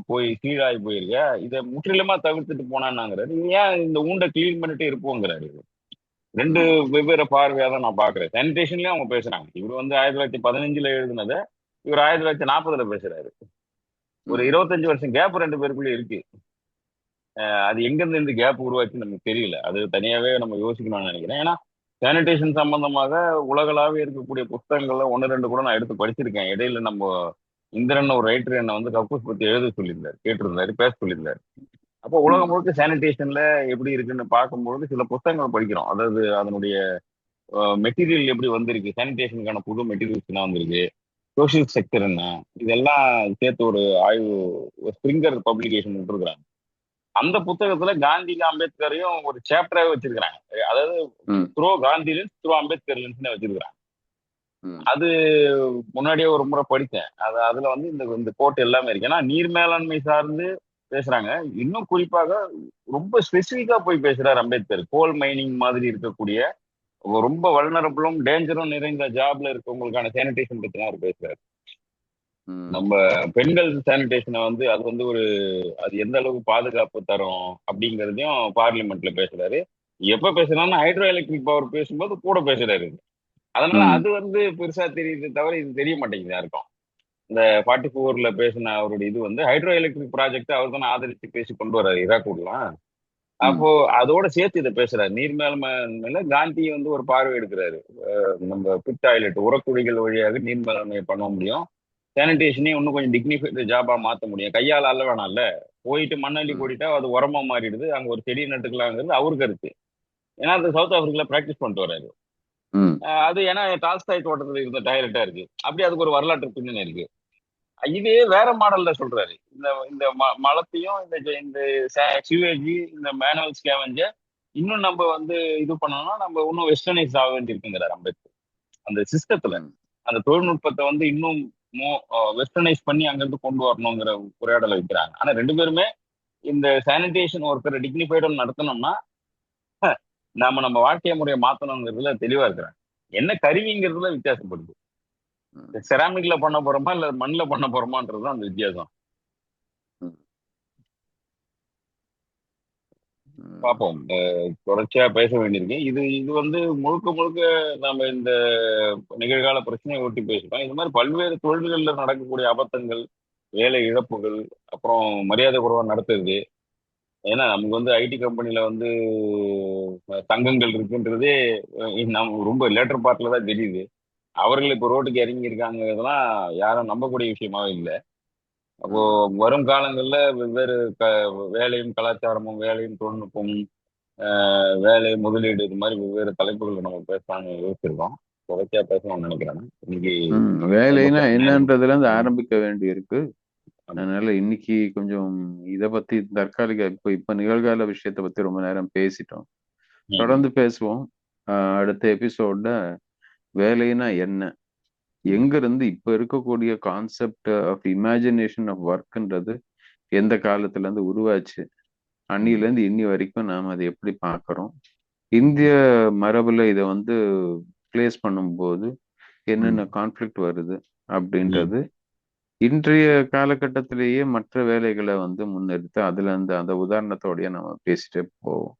போய் சீழாகி போயிருக்க, இதை முற்றிலுமா தவிர்த்துட்டு போனான்னாங்கிறாரு. ஏன் இந்த ஊண்டை கிளீன் பண்ணிட்டு இருப்போங்கிறாரு. ரெண்டு ம், வெவ்வேறு பார்வையா தான் நான் பாக்குறேன். சானிடேஷன்லயும் அவங்க பேசுறாங்க. இவர் வந்து 1915 எழுதுனதை இவர் 1940 பேசுறாரு. ஒரு ம், 25 வருஷம் கேப் ரெண்டு பேருக்குள்ள இருக்கு. அது எங்க இருந்து இந்த கேப் உருவாச்சுன்னு நமக்கு தெரியல. அது தனியாவே நம்ம யோசிக்கணும்னு நினைக்கிறேன். ஏன்னா சானிடேஷன் சம்பந்தமாக உலகளாவே இருக்கக்கூடிய புத்தகங்கள்ல ஒன்னு ரெண்டு கூட நான் எடுத்து படிச்சிருக்கேன். இடையில நம்ம இந்திரன் ஒரு ரைட்டர் என்ன வந்து கக்கூஸ் பத்தி எழுத சொல்லியிருந்தாரு, கேட்டிருந்தாரு, பேச சொல்லியிருந்தாரு. அப்போ உலகம் ம், முழுக்க சானிடேஷன்ல எப்படி இருக்குன்னு பார்க்கும்போது சில புத்தகங்கள் படிக்கிறோம். அதாவது அதனுடைய மெட்டீரியல் எப்படி வந்திருக்கு, சானிடேஷனுக்கான புது மெட்டீரியல்ஸ் என்ன வந்திருக்கு, சோசியல் செக்டர் என்ன, இதெல்லாம் சேர்த்து ஒரு ஆய்வு ஸ்பிரிங்கர் பப்ளிகேஷன் விட்டுருக்காங்க. அந்த புத்தகத்துல காந்தி அம்பேத்கரையும் ஒரு சாப்டராகவே வச்சிருக்கிறாங்க. அதாவது ம், through Gandhi lens, through Ambedkar லென்ஸ்னு வச்சிருக்கிறாங்க. ம், அது முன்னாடியே ஒரு முறை படித்தேன். அதுல வந்து இந்த இந்த கோட் எல்லாமே இருக்கு. ஏன்னா நீர் மேலாண்மை சார்ந்து பேசுறாங்க. இன்னும் குறிப்பாக ரொம்ப ஸ்பெசிபிக்கா போய் பேசுறாரு அம்பேத்கர். கோல் மைனிங் மாதிரி இருக்கக்கூடிய ரொம்ப வல்னரபிளும் டேஞ்சரும் நிறைந்த ஜாப்ல இருக்கவங்களுக்கான சானிடேஷன் பத்தி தான் அவர் பேசுறாரு. ம், நம்ம பெண்கள் சானிடேஷனை வந்து அது வந்து ஒரு அது எந்த அளவுக்கு பாதுகாப்பு தரும் அப்படிங்கிறதையும் பார்லிமெண்ட்ல பேசுறாரு. எப்ப பேசுறாருன்னா ஹைட்ரோ எலக்ட்ரிக் பவர் பேசும்போது கூட பேசுறாரு. அதனால ம், அது வந்து பெருசா தெரியுது தவிர இது தெரிய மாட்டேங்குது யாருக்கும். இந்த 44ல பேசின அவருடைய இது வந்து ஹைட்ரோ எலக்ட்ரிக் ப்ராஜெக்ட் அவர் தானே ஆதரிச்சு பேசி கொண்டு வர்றாரு ஈராக்கூர்லாம். ம், அப்போ அதோட சேர்த்து இதை பேசுறாரு. நீர் மேலாண்மையில காந்தி வந்து ஒரு பார்வை எடுக்கிறாரு. நம்ம பிட் டாய்லெட் உரக்குழிகள் வழியாக நீர் மேலாண்மை பண்ண முடியும், சானிடேஷனையும் இன்னும் கொஞ்சம் டிக்னிஃபைடு ஜாபா மாத்த முடியும், கையால் அல்ல வேணாம்ல, போயிட்டு மண்ணள்ளி ம், கூட்டிட்டா அது உரமா மாறிடுது, அங்க ஒரு செடி நட்டுக்கலாங்கிறது அவரு கருத்து. ஏன்னா அது சவுத் ஆப்பிரிக்கால பிராக்டிஸ் பண்ணிட்டு வர்றாரு. ம், அது ஏன்னா டால்ஸ்டாய் தோட்டத்துல இருந்த டாய்லெட்டா இருக்கு. அப்படி அதுக்கு ஒரு வரலாற்று பின்னணி இருக்கு. இதே வேற மாடல்ல சொல்றாரு. இந்த இந்த மலத்தையும் இந்த இந்த சிவேஜ், இந்த மேனுவல் ஸ்கேவெஞ்சர் இன்னும் நம்ம வந்து இது பண்ணோம்னா நம்ம இன்னும் வெஸ்டர்னைஸ் ஆக வேண்டியிருக்குங்கிறார் அம்பேத்கர். அந்த சிஸ்டத்துல ம், அந்த தொழில்நுட்பத்தை வந்து இன்னும் வெஸ்டர்னைஸ் பண்ணி அங்கிருந்து கொண்டு வரணுங்கிற உரையாடலை வைக்கிறாங்க. ஆனா ரெண்டு பேருமே இந்த சானிடேஷன் ஒர்க்கரை டிக்னிஃபைடா நடத்தணும்னா நாம நம்ம வாழ்க்கை முறையை மாத்தணுங்கிறதுல தெளிவா இருக்கிறாங்க. என்ன கருவிங்கிறதுல வித்தியாசப்படுது. ம், செராமிக்ல பண்ண போறோமா இல்ல மண்ணில் பண்ண போறோமான்றதுதான் அந்த வித்தியாசம். ம், ம், பார்ப்போம். தொடர்ச்சியா பேச வேண்டியிருக்கு. இது இது வந்து முழுக்க முழுக்க நாம இந்த நிகழ்கால பிரச்சனையை ஒட்டி பேசுறோம். இது மாதிரி பல்வேறு தொழில்கள்ல நடக்கக்கூடிய அபத்தங்கள், வேலை இழப்புகள், அப்புறம் மரியாதை குறைவா நடத்துறது. ஏன்னா நமக்கு வந்து ஐடி கம்பெனில வந்து சங்கங்கள் இருக்குன்றதே நம்ம ரொம்ப லேட்டர் பார்ட்ல தான் தெரியுது. அவர்கள் இப்போ ரோட்டுக்கு இறங்கி இருக்காங்கிறதெல்லாம் யாரும் நம்பக்கூடிய விஷயமாவே இல்லை. அப்போ ம். வரும் காலங்கள்ல வெவ்வேறு வேலையும் கலாச்சாரமும் வேலையும் தொழில்நுட்பமும் வேலை முதலீடு இது மாதிரி வெவ்வேறு தலைப்புகள் நம்ம பேசலாம்னு யோசிச்சிருக்கோம். தொடர்ச்சியா பேசணும்னு நினைக்கிறேன். இன்னைக்கு ரொம்ப வேலைன்னா நேரம். என்னன்றதுல இருந்து ம், ஆரம்பிக்க வேண்டி இருக்கு. ஆமா. அதனால இன்னைக்கு கொஞ்சம் இத பத்தி தற்காலிக இப்ப நிகழ்கால விஷயத்த பத்தி ரொம்ப நேரம் பேசிட்டோம். ம், தொடர்ந்து பேசுவோம். அடுத்த எபிசோட்ல வேலைன்னா என்ன? ம், எங்க இருந்து இப்ப இருக்கக்கூடிய கான்செப்ட் ஆஃப் இமேஜினேஷன் ஆஃப் ஒர்க்ன்றது எந்த காலத்துல இருந்து உருவாச்சு? அன்னில ம், இருந்து இன்னி வரைக்கும் நாம அதை எப்படி பார்க்கிறோம்? ம், இந்திய மரபுல இதை வந்து பிளேஸ் பண்ணும்போது ம், என்னென்ன கான்ஃப்ளிக்ட் வருது ம், அப்படின்றது இன்றைய காலகட்டத்திலேயே மற்ற வேலைகளை வந்து முன்னெடுத்து அதுல இருந்து அந்த உதாரணத்தோடய நம்ம பேசிட்டே போவோம்.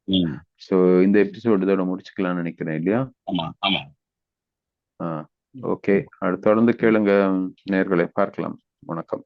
ம். ஸோ இந்த எபிசோடு இதோட முடிச்சுக்கலாம்னு நினைக்கிறேன் இல்லையா? ஆமா, ஆமா. ஆ ஓகே. அடுத்து தொடர்ந்து கேளுங்க நேயர்களே. பார்க்கலாம். வணக்கம்.